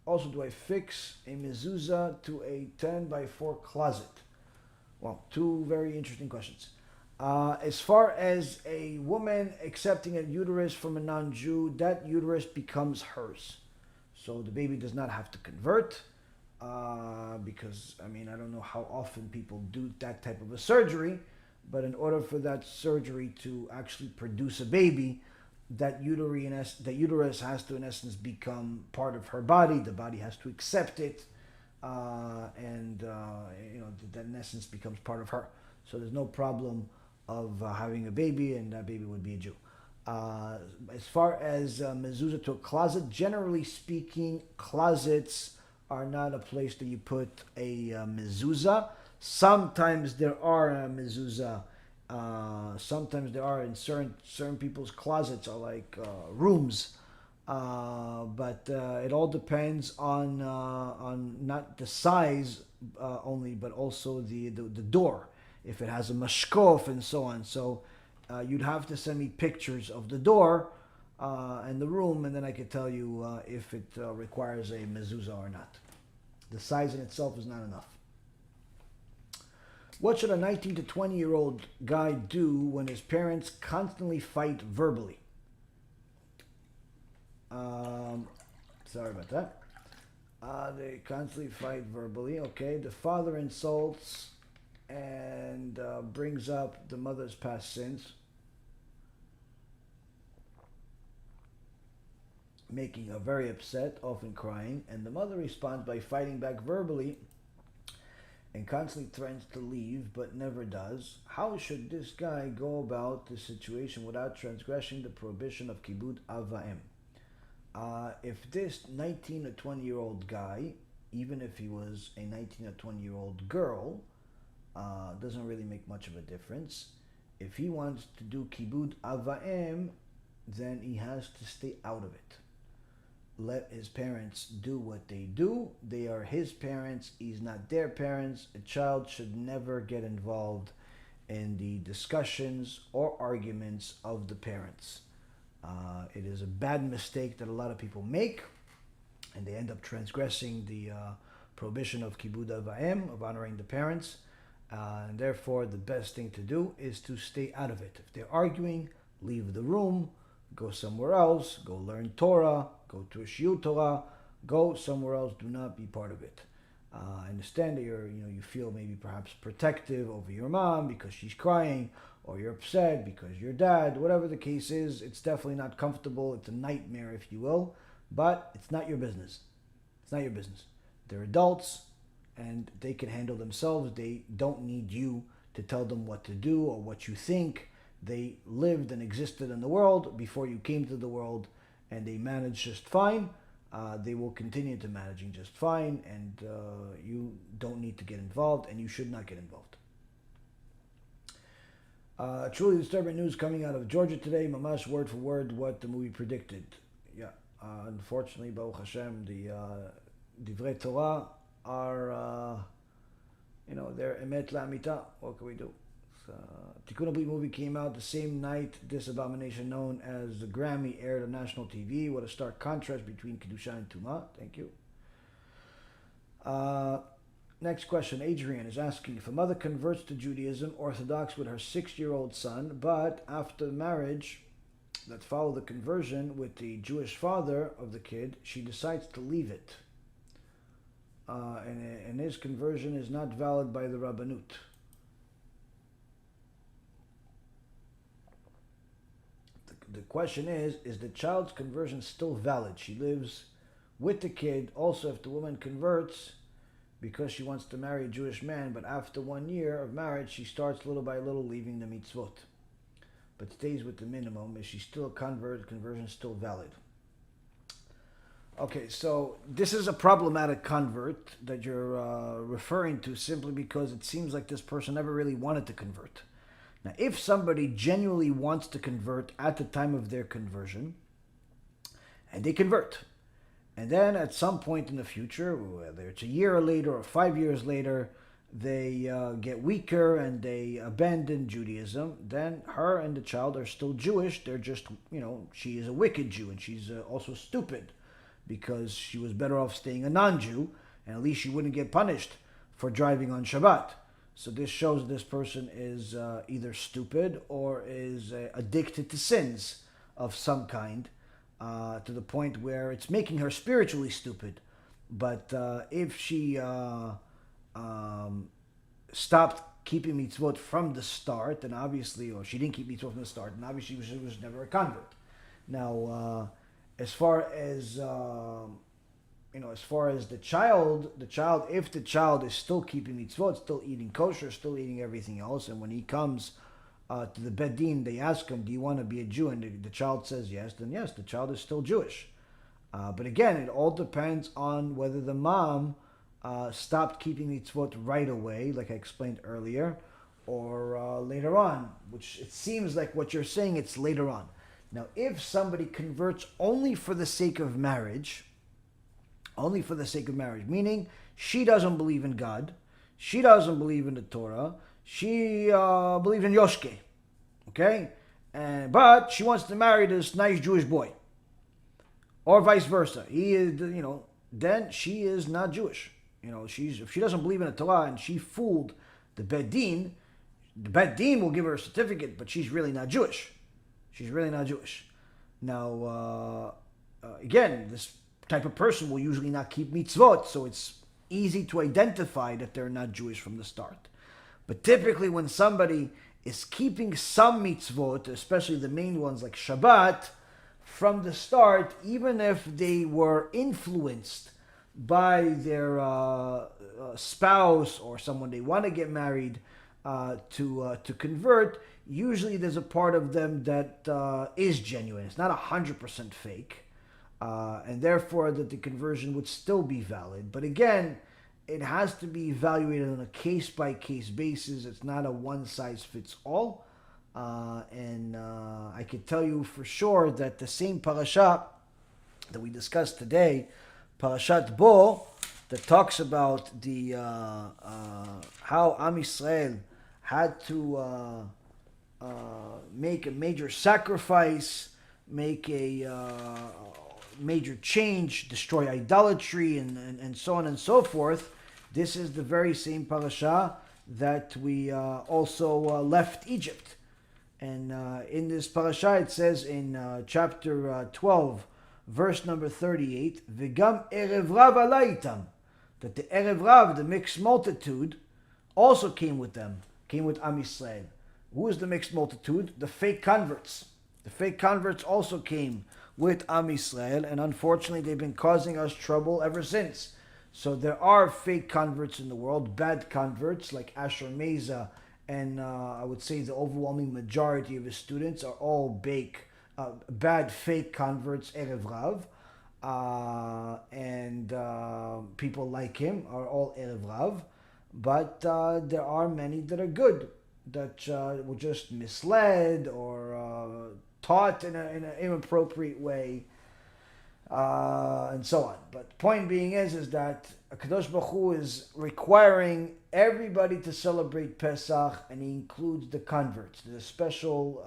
Also, do I fix a mezuzah to a 10 by 4 closet? Well, two very interesting questions. As far as a woman accepting a uterus from a non-Jew, that uterus becomes hers. So the baby does not have to convert. Because, I don't know how often people do that type of a surgery, but in order for that surgery to actually produce a baby, that uterus has to, in essence, become part of her body. The body has to accept it, that in essence becomes part of her. So there's no problem of having a baby, and that baby would be a Jew. As far as mezuzah to a closet, generally speaking, closets are not a place that you put a mezuzah. Sometimes there are a mezuzah. Sometimes there are in certain people's closets are like rooms. But it all depends on not the size only, but also the door. If it has a mashkof and so on. So you'd have to send me pictures of the door and the room, and then I could tell you if it requires a mezuzah or not. The size in itself is not enough. What should a 19 to 20-year-old guy do when his parents constantly fight verbally? Sorry about that. They constantly fight verbally. Okay, the father insults and brings up the mother's past sins, making her very upset, often crying, and the mother responds by fighting back verbally and constantly threatens to leave but never does. How should this guy go about this situation without transgressing the prohibition of kibud avaim? If this 19 or 20-year-old guy, even if he was a 19 or 20-year-old girl, doesn't really make much of a difference. If he wants to do kibud avaim, then he has to stay out of it. Let his parents do what they do. They are his parents. He's not their parents. A child should never get involved in the discussions or arguments of the parents. It is a bad mistake that a lot of people make, and they end up transgressing the prohibition of kibud avaim, of honoring the parents. And therefore, the best thing to do is to stay out of it. If they're arguing, leave the room, go somewhere else, go learn Torah, go to a Shiur Torah, go somewhere else. Do not be part of it. I understand that you feel maybe perhaps protective over your mom because she's crying, or you're upset because your dad. Whatever the case is, it's definitely not comfortable. It's a nightmare, if you will, but it's not your business. It's not your business. They're adults, and they can handle themselves. They don't need you to tell them what to do or what you think. They lived and existed in the world before you came to the world, and they managed just fine. They will continue to managing just fine, and you don't need to get involved, and you should not get involved. Truly disturbing news coming out of Georgia today. Mamash word for word what the movie predicted. Yeah, unfortunately, Baruch Hashem, the Divrei Torah are, they're emet la'amita. What can we do? Tikkun movie came out the same night this abomination known as the Grammy aired on national TV. What a stark contrast between Kedusha and Tumah. Thank you. Next question. Adrian is asking, if a mother converts to Judaism, Orthodox, with her 6-year-old son, but after marriage that followed the conversion with the Jewish father of the kid, she decides to leave it. And his conversion is not valid by the Rabbanut. The question is the child's conversion still valid? She lives with the kid. Also, if the woman converts because she wants to marry a Jewish man, but after 1 year of marriage, she starts little by little leaving the mitzvot, but stays with the minimum. Is she still a convert? Conversion still valid? Okay, so this is a problematic convert that you're referring to simply because it seems like this person never really wanted to convert. Now, if somebody genuinely wants to convert at the time of their conversion, and they convert, and then at some point in the future, whether it's a year later or 5 years later, they get weaker and they abandon Judaism, then her and the child are still Jewish. They're just, she is a wicked Jew, and she's also stupid because she was better off staying a non-Jew, and at least she wouldn't get punished for driving on Shabbat. So this shows this person is either stupid or is addicted to sins of some kind, to the point where it's making her spiritually stupid. But if she stopped keeping mitzvot from the start, then obviously, or she didn't keep mitzvot from the start, and obviously she was never a convert. Now, as far as the child, if the child is still keeping mitzvot, still eating kosher, still eating everything else, and when he comes to the Beit Din, they ask him, do you want to be a Jew? And the child says yes, then yes, the child is still Jewish. But again, it all depends on whether the mom stopped keeping mitzvot right away, like I explained earlier, or later on, which it seems like what you're saying, it's later on. Now, if somebody converts only for the sake of marriage, meaning she doesn't believe in God, she doesn't believe in the Torah, she believes in Yoshke, okay? But she wants to marry this nice Jewish boy, or vice versa. He is, then she is not Jewish. If she doesn't believe in the Torah and she fooled the Beit Din will give her a certificate, but she's really not Jewish. Now, again, this type of person will usually not keep mitzvot, so it's easy to identify that they're not Jewish from the start. But typically when somebody is keeping some mitzvot, especially the main ones like Shabbat, from the start, even if they were influenced by their spouse or someone they want to get married to convert, usually there's a part of them that is genuine. It's not 100% fake. And therefore that the conversion would still be valid. But again, it has to be evaluated on a case-by-case basis. It's not a one-size-fits-all. And I can tell you for sure that the same parasha that we discussed today, Parashat Bo, that talks about the how Am Yisrael had to make a major sacrifice, make a major change, destroy idolatry, and so on and so forth. This is the very same parasha that we also left Egypt. And in this parasha, it says in chapter 12, verse number 38, V'gam erev rav alaytam, that the erev rav, the mixed multitude, also came with them, came with Am Yisrael. Who is the mixed multitude? The fake converts. The fake converts also came with Am Yisrael, and unfortunately they've been causing us trouble ever since. So there are fake converts in the world, bad converts like Asher Meza, and I would say the overwhelming majority of his students are all bad fake converts, Erev Rav. And people like him are all Erev Rav. But there are many that are good, that were just misled or taught in an inappropriate way, and so on. But point being is that Kadosh Baruch Hu is requiring everybody to celebrate Pesach, and he includes the converts. There's a special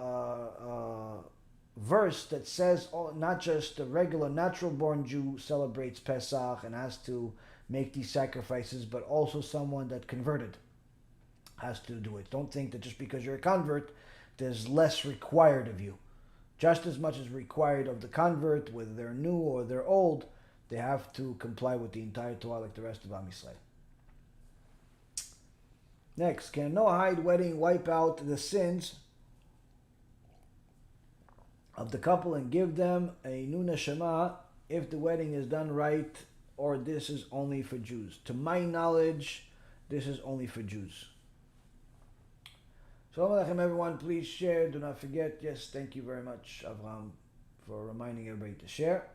verse that says not just the regular natural-born Jew celebrates Pesach and has to make these sacrifices, but also someone that converted has to do it. Don't think that just because you're a convert, there's less required of you. Just as much as required of the convert, whether they're new or they're old, they have to comply with the entire Torah like the rest of Am Yisrael. Next, can a no-hide wedding wipe out the sins of the couple and give them a new neshama if the wedding is done right, or this is only for Jews? To my knowledge, this is only for Jews. Shalom Aleichem, everyone. Please share. Do not forget. Yes, thank you very much, Avraham, for reminding everybody to share.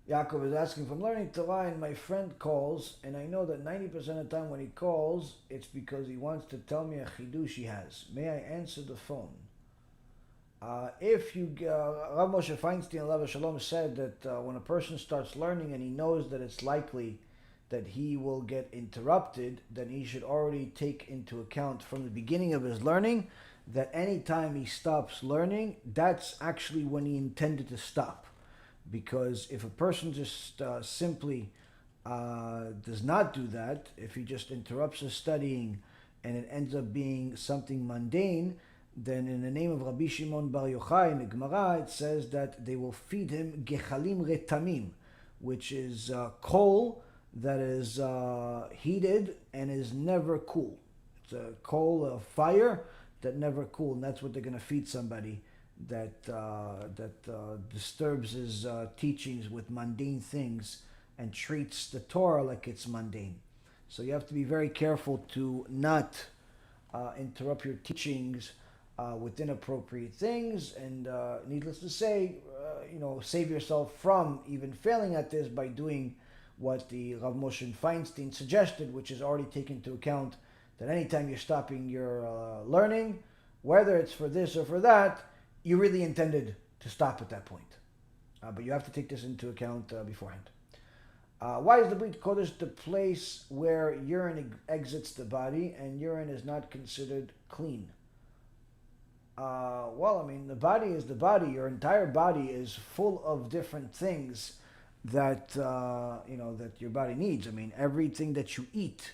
Yaakov is asking, from learning Torah and my friend calls, and I know that 90% of the time when he calls, it's because he wants to tell me a chidush he has. May I answer the phone? Rav Moshe Feinstein, Alav Shalom, said that when a person starts learning and he knows that it's likely that he will get interrupted, then he should already take into account from the beginning of his learning that any time he stops learning, that's actually when he intended to stop. Because if a person just simply does not do that, if he just interrupts his studying and it ends up being something mundane, then in the name of Rabbi Shimon Bar Yochai in the Gemara, it says that they will feed him gechalim retamim, which is coal that is heated and is never cool. It's a coal of fire that never cool, and that's what they're going to feed somebody that disturbs his teachings with mundane things and treats the Torah like it's mundane. So you have to be very careful to not interrupt your teachings with inappropriate things, and needless to say, save yourself from even failing at this by doing what the Rav Moshe Feinstein suggested, which is already taken into account that anytime you're stopping your learning, whether it's for this or for that, you really intended to stop at that point. But you have to take this into account beforehand. Why is the Brit Kodesh the place where urine exits the body and urine is not considered clean? The body is the body. Your entire body is full of different things that that your body needs. I mean, everything that you eat,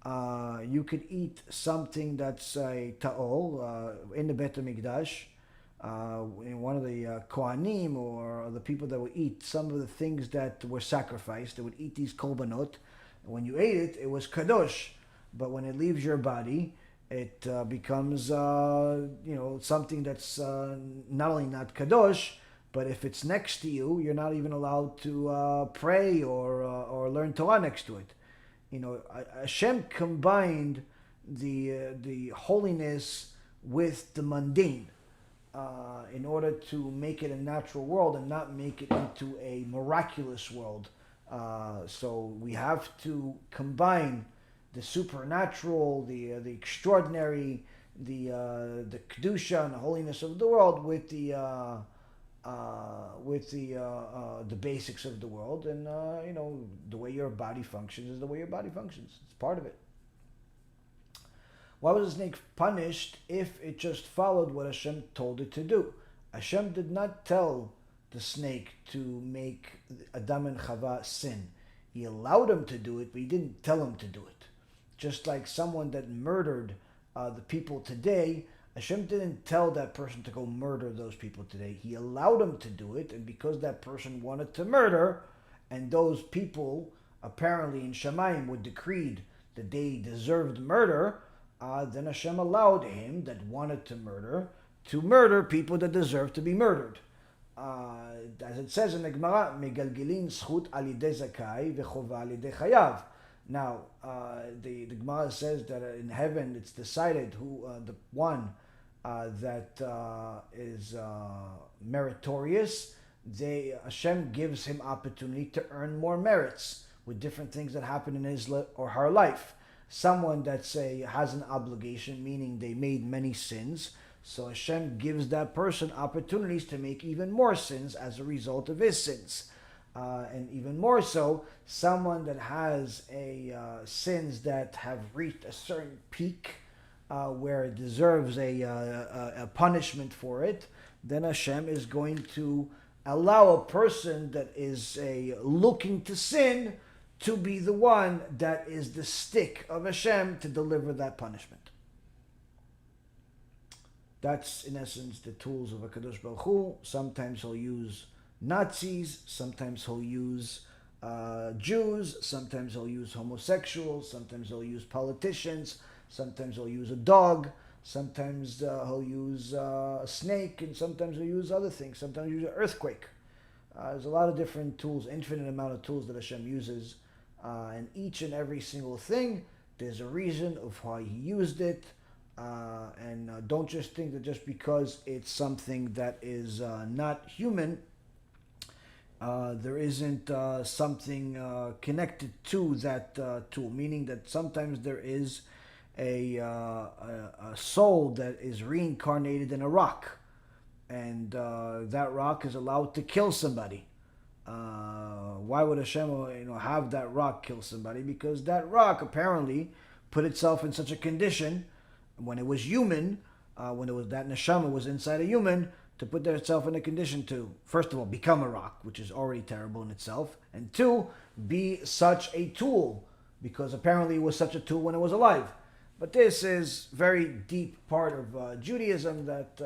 you could eat something that's a ta'ol in the Bet HaMikdash. In one of the Kohanim or the people that would eat some of the things that were sacrificed, they would eat these korbanot. When you ate it, it was kadosh, but when it leaves your body, it becomes something that's not only not kadosh, but if it's next to you, you're not even allowed to pray or learn Torah next to it. Hashem combined the holiness with the mundane. In order to make it a natural world and not make it into a miraculous world. So we have to combine the supernatural, the extraordinary, the kedusha and the holiness of the world with the basics of the world. And the way your body functions is the way your body functions. It's part of it. Why was the snake punished if it just followed what Hashem told it to do? Hashem did not tell the snake to make Adam and Chava sin. He allowed them to do it, but he didn't tell them to do it. Just like someone that murdered the people today, Hashem didn't tell that person to go murder those people today. He allowed them to do it, and because that person wanted to murder, and those people apparently in Shamayim were decreed that they deserved murder, then Hashem allowed him that wanted to murder people that deserve to be murdered. As it says in the Gemara, "Megalgilin zchut al yidei zakai v'chova al yidei chayav." Now, the Gemara says that in heaven it's decided who the one that is meritorious. Hashem gives him opportunity to earn more merits with different things that happen in his or her life. Someone that has an obligation, meaning they made many sins, so Hashem gives that person opportunities to make even more sins as a result of his sins. And even more so, someone that has sins that have reached a certain peak where it deserves a punishment for it, then Hashem is going to allow a person that is looking to sin to be the one that is the stick of Hashem to deliver that punishment. That's, in essence, the tools of HaKadosh Baruch Hu. Sometimes he'll use Nazis, sometimes he'll use Jews, sometimes he'll use homosexuals, sometimes he'll use politicians, sometimes he'll use a dog, sometimes he'll use a snake, and sometimes he'll use other things, sometimes he'll use an earthquake. There's a lot of different tools, infinite amount of tools that Hashem uses, and each and every single thing, there's a reason of why he used it. And don't just think that just because it's something that is not human, there isn't something connected to that tool. Meaning that sometimes there is a soul that is reincarnated in a rock, and that rock is allowed to kill somebody. Why would Hashem, have that rock kill somebody? Because that rock apparently put itself in such a condition when it was human, when it was that neshama was inside a human, to put itself in a condition to, first of all, become a rock, which is already terrible in itself, and two, be such a tool, because apparently it was such a tool when it was alive. But this is very deep part of Judaism that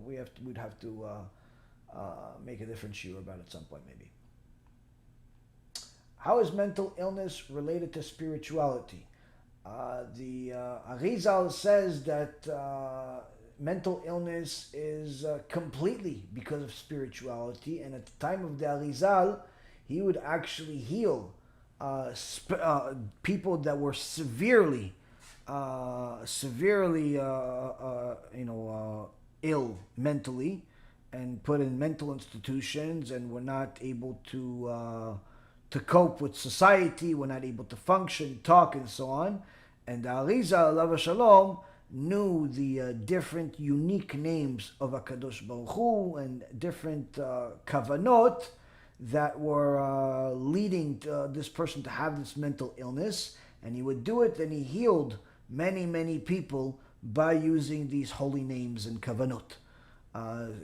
we'd have to make a different shiur about at some point, maybe. How is mental illness related to spirituality? The Arizal says that mental illness is completely because of spirituality, and at the time of the Arizal, he would actually heal people that were severely ill mentally, and put in mental institutions, and were not able to cope with society, were not able to function, talk, and so on. And the Arizal, alav shalom, knew the different unique names of HaKadosh Baruch Hu and different kavanot that were leading this person to have this mental illness. And he would do it, and he healed many, many people by using these holy names and kavanot.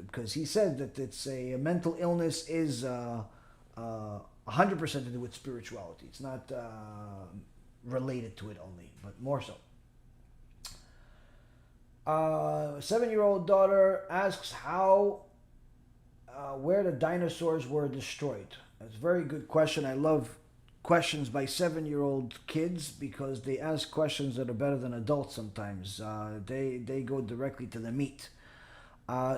Because he said that it's a mental illness is 100% to do with spirituality. It's not related to it only, but more so. 7-year-old daughter asks where the dinosaurs were destroyed. That's a very good question. I love questions by 7-year-old kids because they ask questions that are better than adults sometimes. They go directly to the meat.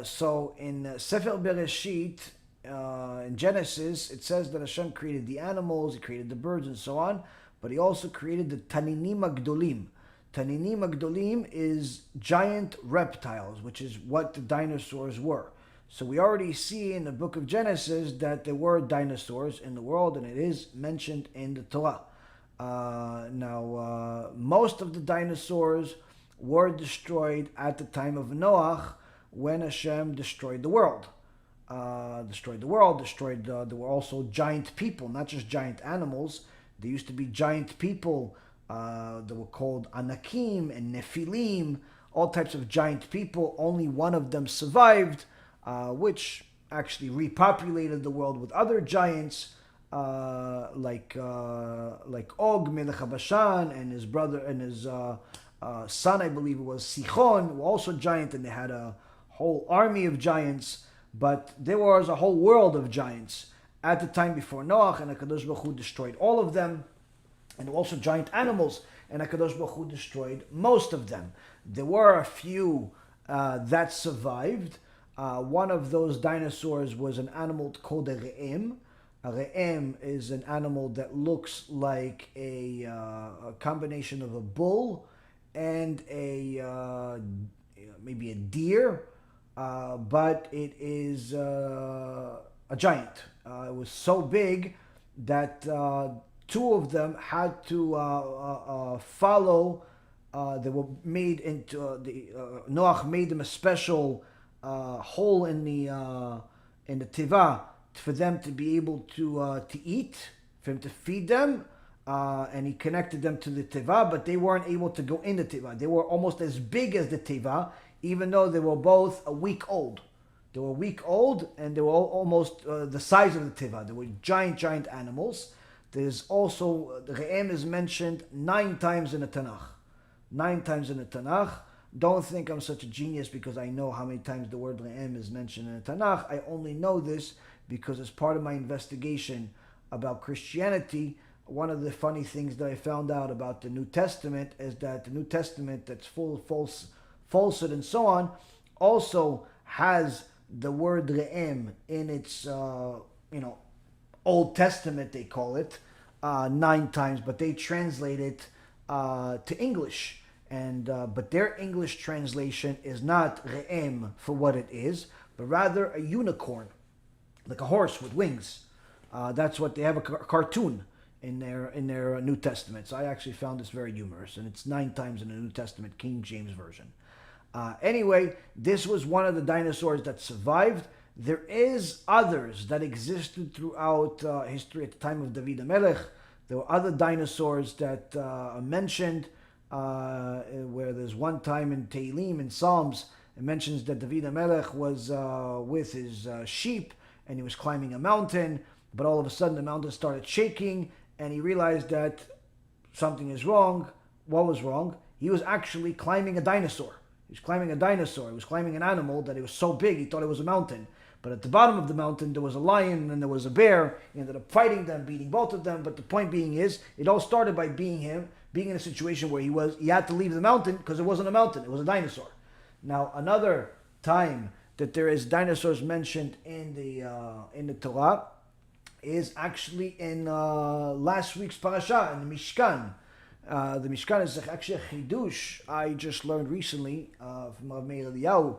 So in Sefer Bereshit, in Genesis, it says that Hashem created the animals, He created the birds and so on, but He also created the Taninim Agdolim. Taninim Agdolim is giant reptiles, which is what the dinosaurs were. So we already see in the book of Genesis that there were dinosaurs in the world, and it is mentioned in the Torah. Most of the dinosaurs were destroyed at the time of Noach, when Hashem destroyed the world. There were also giant people, not just giant animals. There used to be giant people that were called Anakim and Nephilim, all types of giant people. Only one of them survived, which actually repopulated the world with other giants, like Og, Melech HaBashan, and his brother and his son, I believe it was Sichon, were also giant, and they had a whole army of giants. But there was a whole world of giants at the time before Noach, and HaKadosh Baruch Hu destroyed all of them. and also giant animals, and HaKadosh Baruch Hu destroyed most of them. There were a few that survived. One of those dinosaurs was an animal called a re'em. A re'em is an animal that looks like a combination of a bull and maybe a deer, but it is a giant. It was so big that two of them had to follow. They were made into Noach made them a special hole in the teva for them to be able to eat, for him to feed them, and he connected them to the teva, but they weren't able to go in the teva. They were almost as big as the teva, even though they were both a week old. They were a week old, and they were almost the size of the teva. They were giant animals. There's also, the re'em is mentioned 9 times in the Tanakh. 9 times in the Tanakh. Don't think I'm such a genius because I know how many times the word re'em is mentioned in the Tanakh. I only know this because as part of my investigation about Christianity, one of the funny things that I found out about the New Testament is that the New Testament that's full of falsehood and so on also has the word re'em in its, Old Testament, they call it, 9 times, but they translate it to English. And but their English translation is not re'em for what it is, but rather a unicorn, like a horse with wings. That's what they have, a cartoon in their New Testament. So I actually found this very humorous, and it's 9 times in the New Testament, King James Version. Anyway, this was one of the dinosaurs that survived. There is others that existed throughout history at the time of David HaMelech. There were other dinosaurs that are mentioned, where there's one time in Tehillim, in Psalms, it mentions that David HaMelech was with his sheep, and he was climbing a mountain, but all of a sudden the mountain started shaking, and he realized that something is wrong. What was wrong? He was actually climbing a dinosaur. He was climbing a dinosaur. He was climbing an animal that it was so big he thought it was a mountain. But at the bottom of the mountain, there was a lion and there was a bear. He ended up fighting them, beating both of them. But the point being is, it all started by being in a situation where he had to leave the mountain because it wasn't a mountain, it was a dinosaur. Now, another time that there is dinosaurs mentioned in the Torah is actually in last week's parasha, in the Mishkan. The Mishkan is actually a chidush I just learned recently from Rav Meir Eliyahu,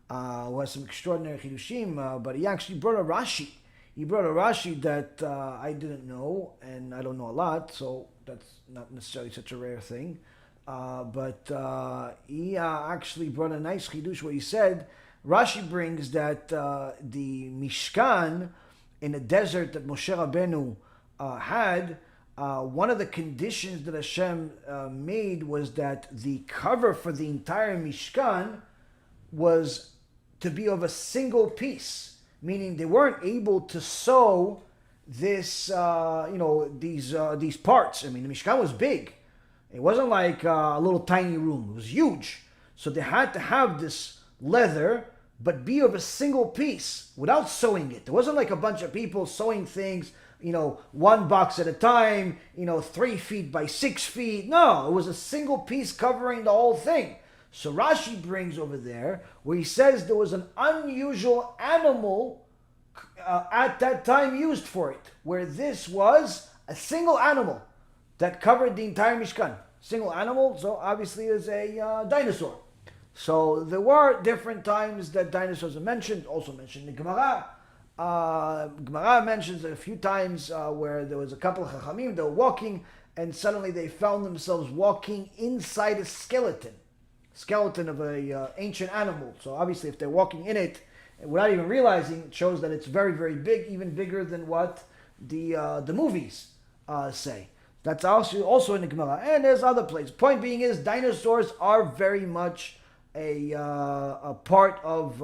who has some extraordinary chidushim, but he actually brought a Rashi. He brought a Rashi that I didn't know, and I don't know a lot, so that's not necessarily such a rare thing. But he actually brought a nice chidush where he said, Rashi brings that the Mishkan in the desert that Moshe Rabbeinu had, one of the conditions that Hashem made was that the cover for the entire Mishkan was to be of a single piece, meaning they weren't able to sew this, these parts. I mean, the Mishkan was big. It wasn't like a little tiny room. It was huge. So they had to have this leather, but be of a single piece without sewing it. There wasn't like a bunch of people sewing things, one box at a time, 3 feet by 6 feet. No, it was a single piece covering the whole thing. So Rashi brings over there where he says there was an unusual animal at that time used for it, where this was a single animal that covered the entire Mishkan. Single animal, so obviously is a dinosaur. So there were different times that dinosaurs are mentioned, also mentioned in the Gemara. Gemara mentions a few times where there was a couple of Chachamim, they were walking, and suddenly they found themselves walking inside a skeleton of a ancient animal. So obviously if they're walking in it, without even realizing, it shows that it's very, very big, even bigger than what the movies say. That's also in the Gemara, and there's other places. Point being is, dinosaurs are very much a part of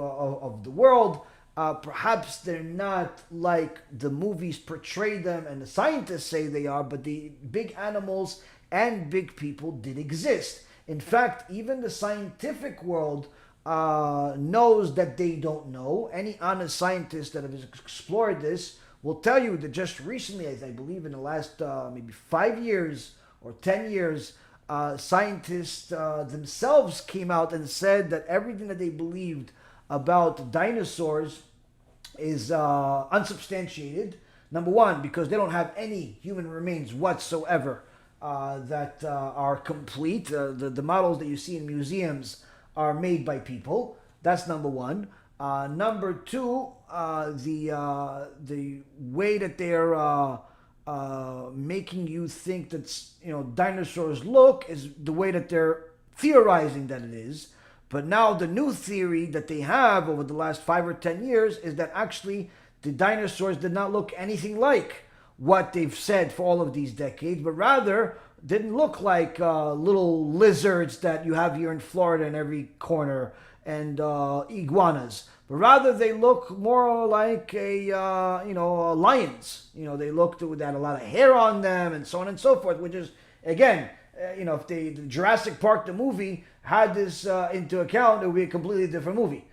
the world. Perhaps they're not like the movies portray them and the scientists say they are, but the big animals and big people did exist. In fact, even the scientific world knows that they don't know. Any honest scientist that has explored this will tell you that just recently, I believe in the last maybe 5 years or 10 years, scientists themselves came out and said that everything that they believed about dinosaurs is unsubstantiated. Number one, because they don't have any human remains whatsoever that are complete. The models that you see in museums are made by people. That's number one. Number two, the way that they're making you think that dinosaurs look is the way that they're theorizing that it is. But now the new theory that they have over the last 5 or 10 years is that actually the dinosaurs did not look anything like what they've said for all of these decades, but rather didn't look like little lizards that you have here in Florida in every corner and iguanas. But rather they look more like lions. They looked with that a lot of hair on them and so on and so forth, which is, again, if the Jurassic Park, the movie, had this into account, it would be a completely different movie.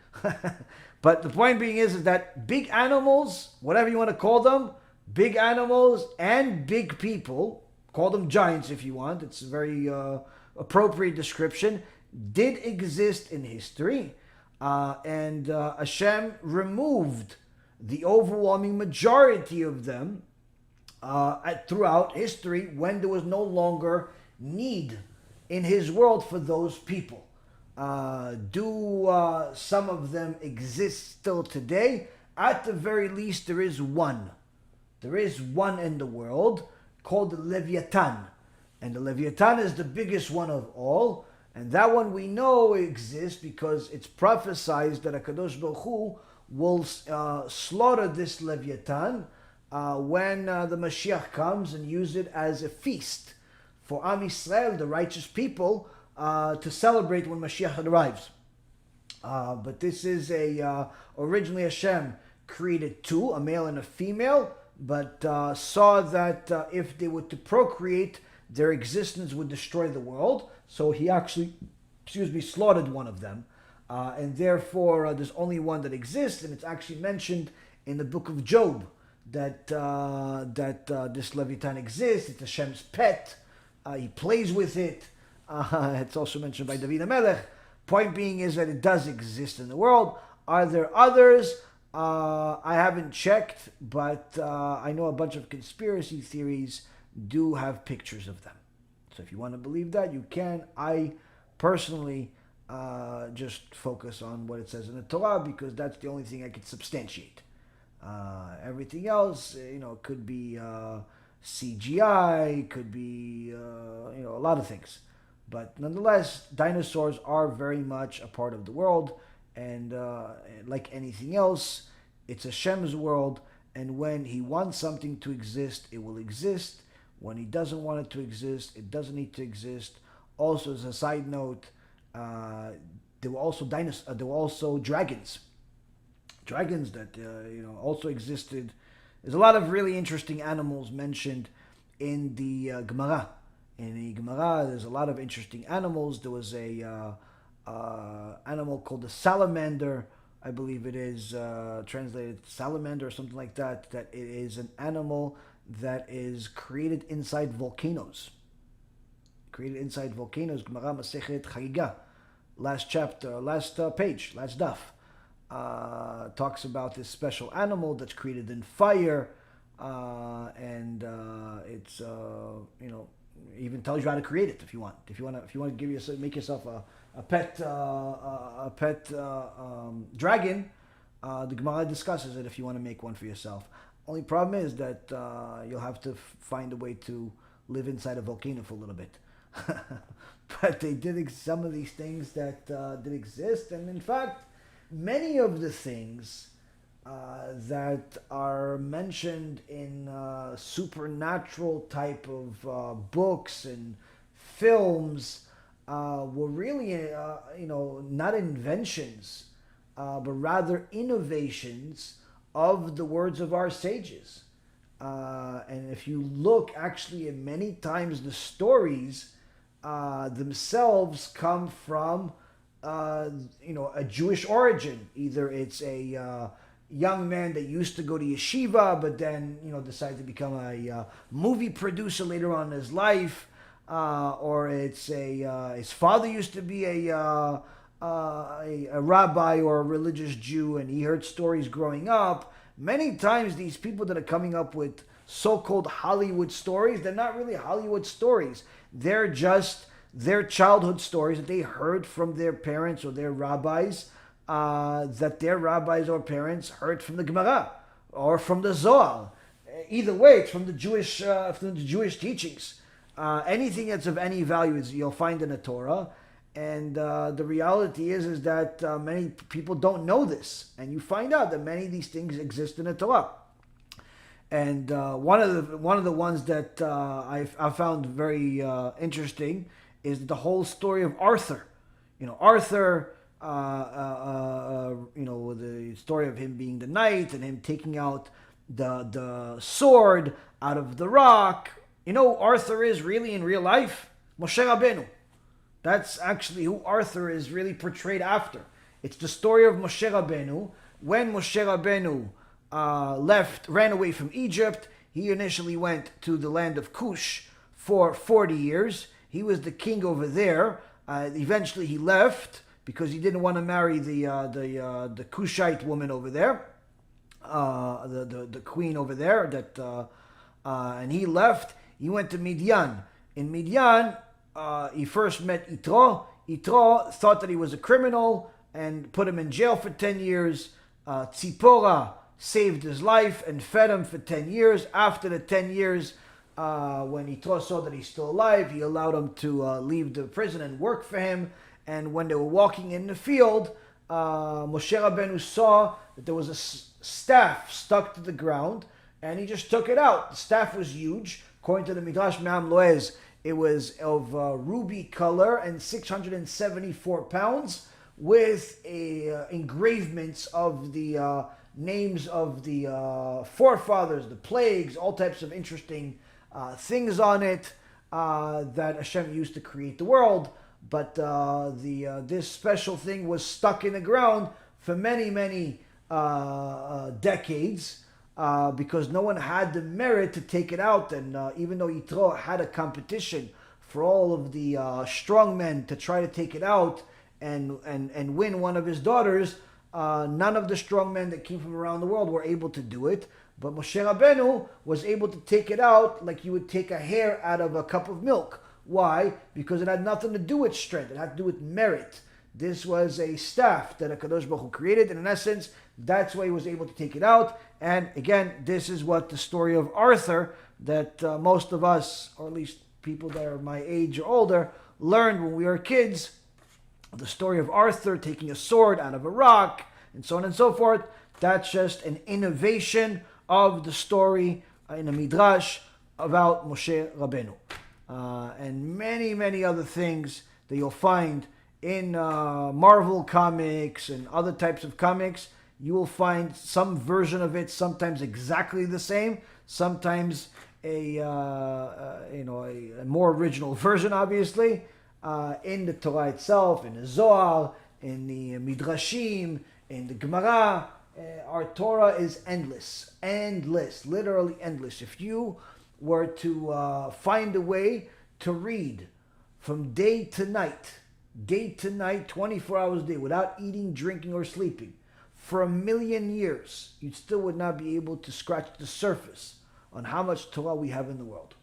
But the point being is that big animals, whatever you want to call them, big animals and big people, call them giants if you want, it's a very appropriate description, did exist in history. And Hashem removed the overwhelming majority of them throughout history when there was no longer need in his world for those people. Do some of them exist still today? At the very least, there is one. There is one in the world called the Leviathan. And the Leviathan is the biggest one of all. And that one we know exists because it's prophesied that HaKadosh Baruch Hu will slaughter this Leviathan when the Mashiach comes and use it as a feast for Am Yisrael, the righteous people, to celebrate when Mashiach arrives. But this is originally Hashem created two, a male and a female, but saw that if they were to procreate, their existence would destroy the world. So he actually, slaughtered one of them. And therefore, there's only one that exists, and it's actually mentioned in the book of Job that this Leviathan exists. It's Hashem's pet. He plays with it. It's also mentioned by David HaMelech. Point being is that it does exist in the world. Are there others? I haven't checked, but I know a bunch of conspiracy theories do have pictures of them. So if you want to believe that, you can. I personally just focus on what it says in the Torah because that's the only thing I could substantiate. Everything else, could be CGI, could be, a lot of things. But nonetheless, dinosaurs are very much a part of the world. And like anything else, it's Hashem's world. And when he wants something to exist, it will exist. When he doesn't want it to exist, it doesn't need to exist. Also, as a side note, there were also there were also dragons. Dragons that also existed. There's a lot of really interesting animals mentioned in the Gemara. In the Gemara, there's a lot of interesting animals. There was a animal called the salamander, I believe it is translated salamander or something like that. That it is an animal that is created inside volcanoes. Created inside volcanoes. Gemara Masechet Chagiga, last chapter, last page, last daf, talks about this special animal that's created in fire, and it's even tells you how to create it if you want. If you want to make yourself a pet dragon, the Gemara discusses it if you want to make one for yourself. Only problem is that you'll have to find a way to live inside a volcano for a little bit. But they did some of these things that did exist, and in fact, many of the things that are mentioned in supernatural type of books and films were really, not inventions, but rather innovations of the words of our sages. And if you look, actually, at many times the stories themselves come from, a Jewish origin. Either it's a young man that used to go to yeshiva, but then, decided to become a movie producer later on in his life. or it's his father used to be a rabbi or a religious Jew, and he heard stories growing up. Many times these people that are coming up with so-called Hollywood stories, they're not really Hollywood stories. They're just their childhood stories that they heard from their parents or their rabbis, that their rabbis or parents heard from the Gemara or from the Zohar. Either way, it's from the Jewish teachings. Anything that's of any value you'll find in the Torah. And the reality is that many people don't know this. And you find out that many of these things exist in the Torah. And one of the ones that I found very interesting is the whole story of Arthur. Arthur, the story of him being the knight and him taking out the sword out of the rock. Arthur is really in real life Moshe Rabbeinu. That's actually who Arthur is really portrayed after. It's the story of Moshe Rabbeinu. When Moshe Rabbeinu ran away from Egypt, he initially went to the land of Cush for 40 years. He was the king over there. Eventually he left because he didn't want to marry the Cushite woman over there, the queen over there. And he left. He went to Midian. In Midian, he first met Yitro. Yitro thought that he was a criminal and put him in jail for 10 years. Tzipora saved his life and fed him for 10 years. After the 10 years, when Yitro saw that he's still alive, he allowed him to leave the prison and work for him. And when they were walking in the field, Moshe Rabbeinu saw that there was a staff stuck to the ground, and he just took it out. The staff was huge. According to the Midrash Me'am Loez, it was of ruby color and 674 pounds with engravements of the names of the forefathers, the plagues, all types of interesting things on it that Hashem used to create the world. But this special thing was stuck in the ground for many decades because no one had the merit to take it out. And even though Yitro had a competition for all of the strong men to try to take it out and win one of his daughters, none of the strong men that came from around the world were able to do it. But Moshe Rabbeinu was able to take it out like you would take a hair out of a cup of milk. Why? Because it had nothing to do with strength. It had to do with merit. This was a staff that HaKadosh Baruch Hu created, and in essence, that's why he was able to take it out. And again, this is what the story of Arthur, that most of us, or at least people that are my age or older, learned when we were kids. The story of Arthur taking a sword out of a rock, and so on and so forth. That's just an innovation of the story in a midrash about Moshe Rabbeinu. And many other things that you'll find in Marvel comics and other types of comics. You will find some version of it, sometimes exactly the same, sometimes a more original version, obviously, in the Torah itself, in the Zohar, in the Midrashim, in the Gemara. Our Torah is endless, literally endless. If you were to find a way to read from day to night, 24 hours a day, without eating, drinking, or sleeping, for 1,000,000 years, you still would not be able to scratch the surface on how much Torah we have in the world.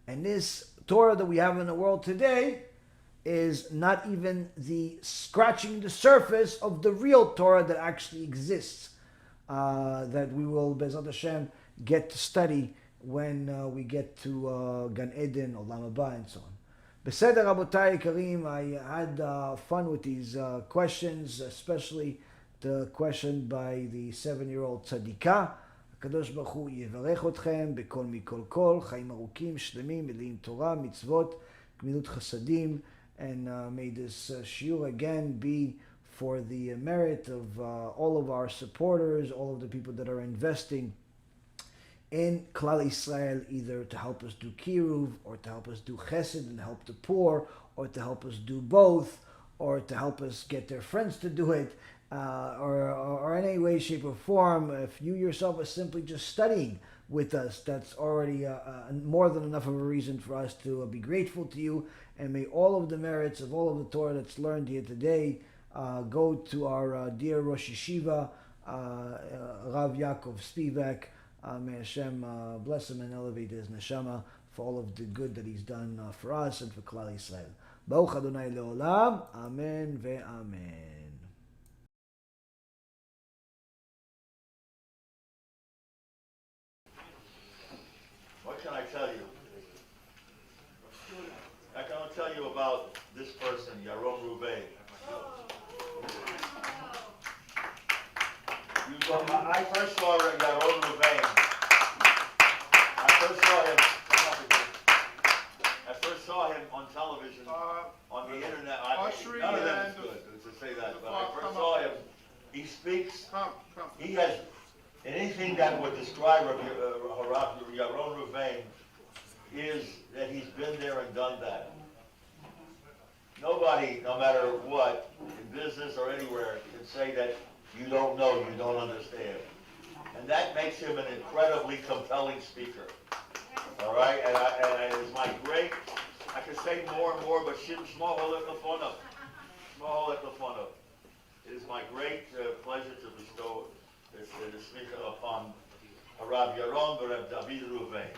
And this Torah that we have in the world today is not even the scratching the surface of the real Torah that actually exists, that we will, Be'ezrat Hashem, get to study when we get to Gan Eden, Olam Haba, and so on. Beseder Rabotai Karim, I had fun with these questions, especially the question by the 7-year-old Tzadika. הקדוש ברוך הוא יברך אתכם בכל מכל כל, חיים ארוכים, שלמים, מלאים תורה, מצוות, גמילות חסדים, and may this shiur again be for the merit of all of our supporters, all of the people that are investing in Klal Yisrael, either to help us do kiruv, or to help us do chesed and help the poor, or to help us do both, or to help us get their friends to do it, or in any way, shape, or form. If you yourself are simply just studying with us. That's already more than enough of a reason for us to be grateful to you. And may all of the merits of all of the Torah that's learned here today go to our dear Rosh Yeshiva, Rav Yaakov Spivak. May Hashem bless him and elevate his neshama for all of the good that he's done for us and for Klal Yisrael. Baruch Adonai Leolam. Amen ve'amen. What can I tell you? I can tell you about this person, Yaron Reuven. I first saw Yaron Reuven. I first saw him on television, on the internet. None of them is good to say that, but I first saw him. He speaks. He has anything that would describe Yaron Reuven is that he's been there and done that. Nobody, no matter what, in business or anywhere, can say that you don't know, you don't understand. And that makes him an incredibly compelling speaker. All right? And it's my great, I could say more and more, but small it is my great pleasure to bestow this speaker upon Rabbi Yaron Reuven.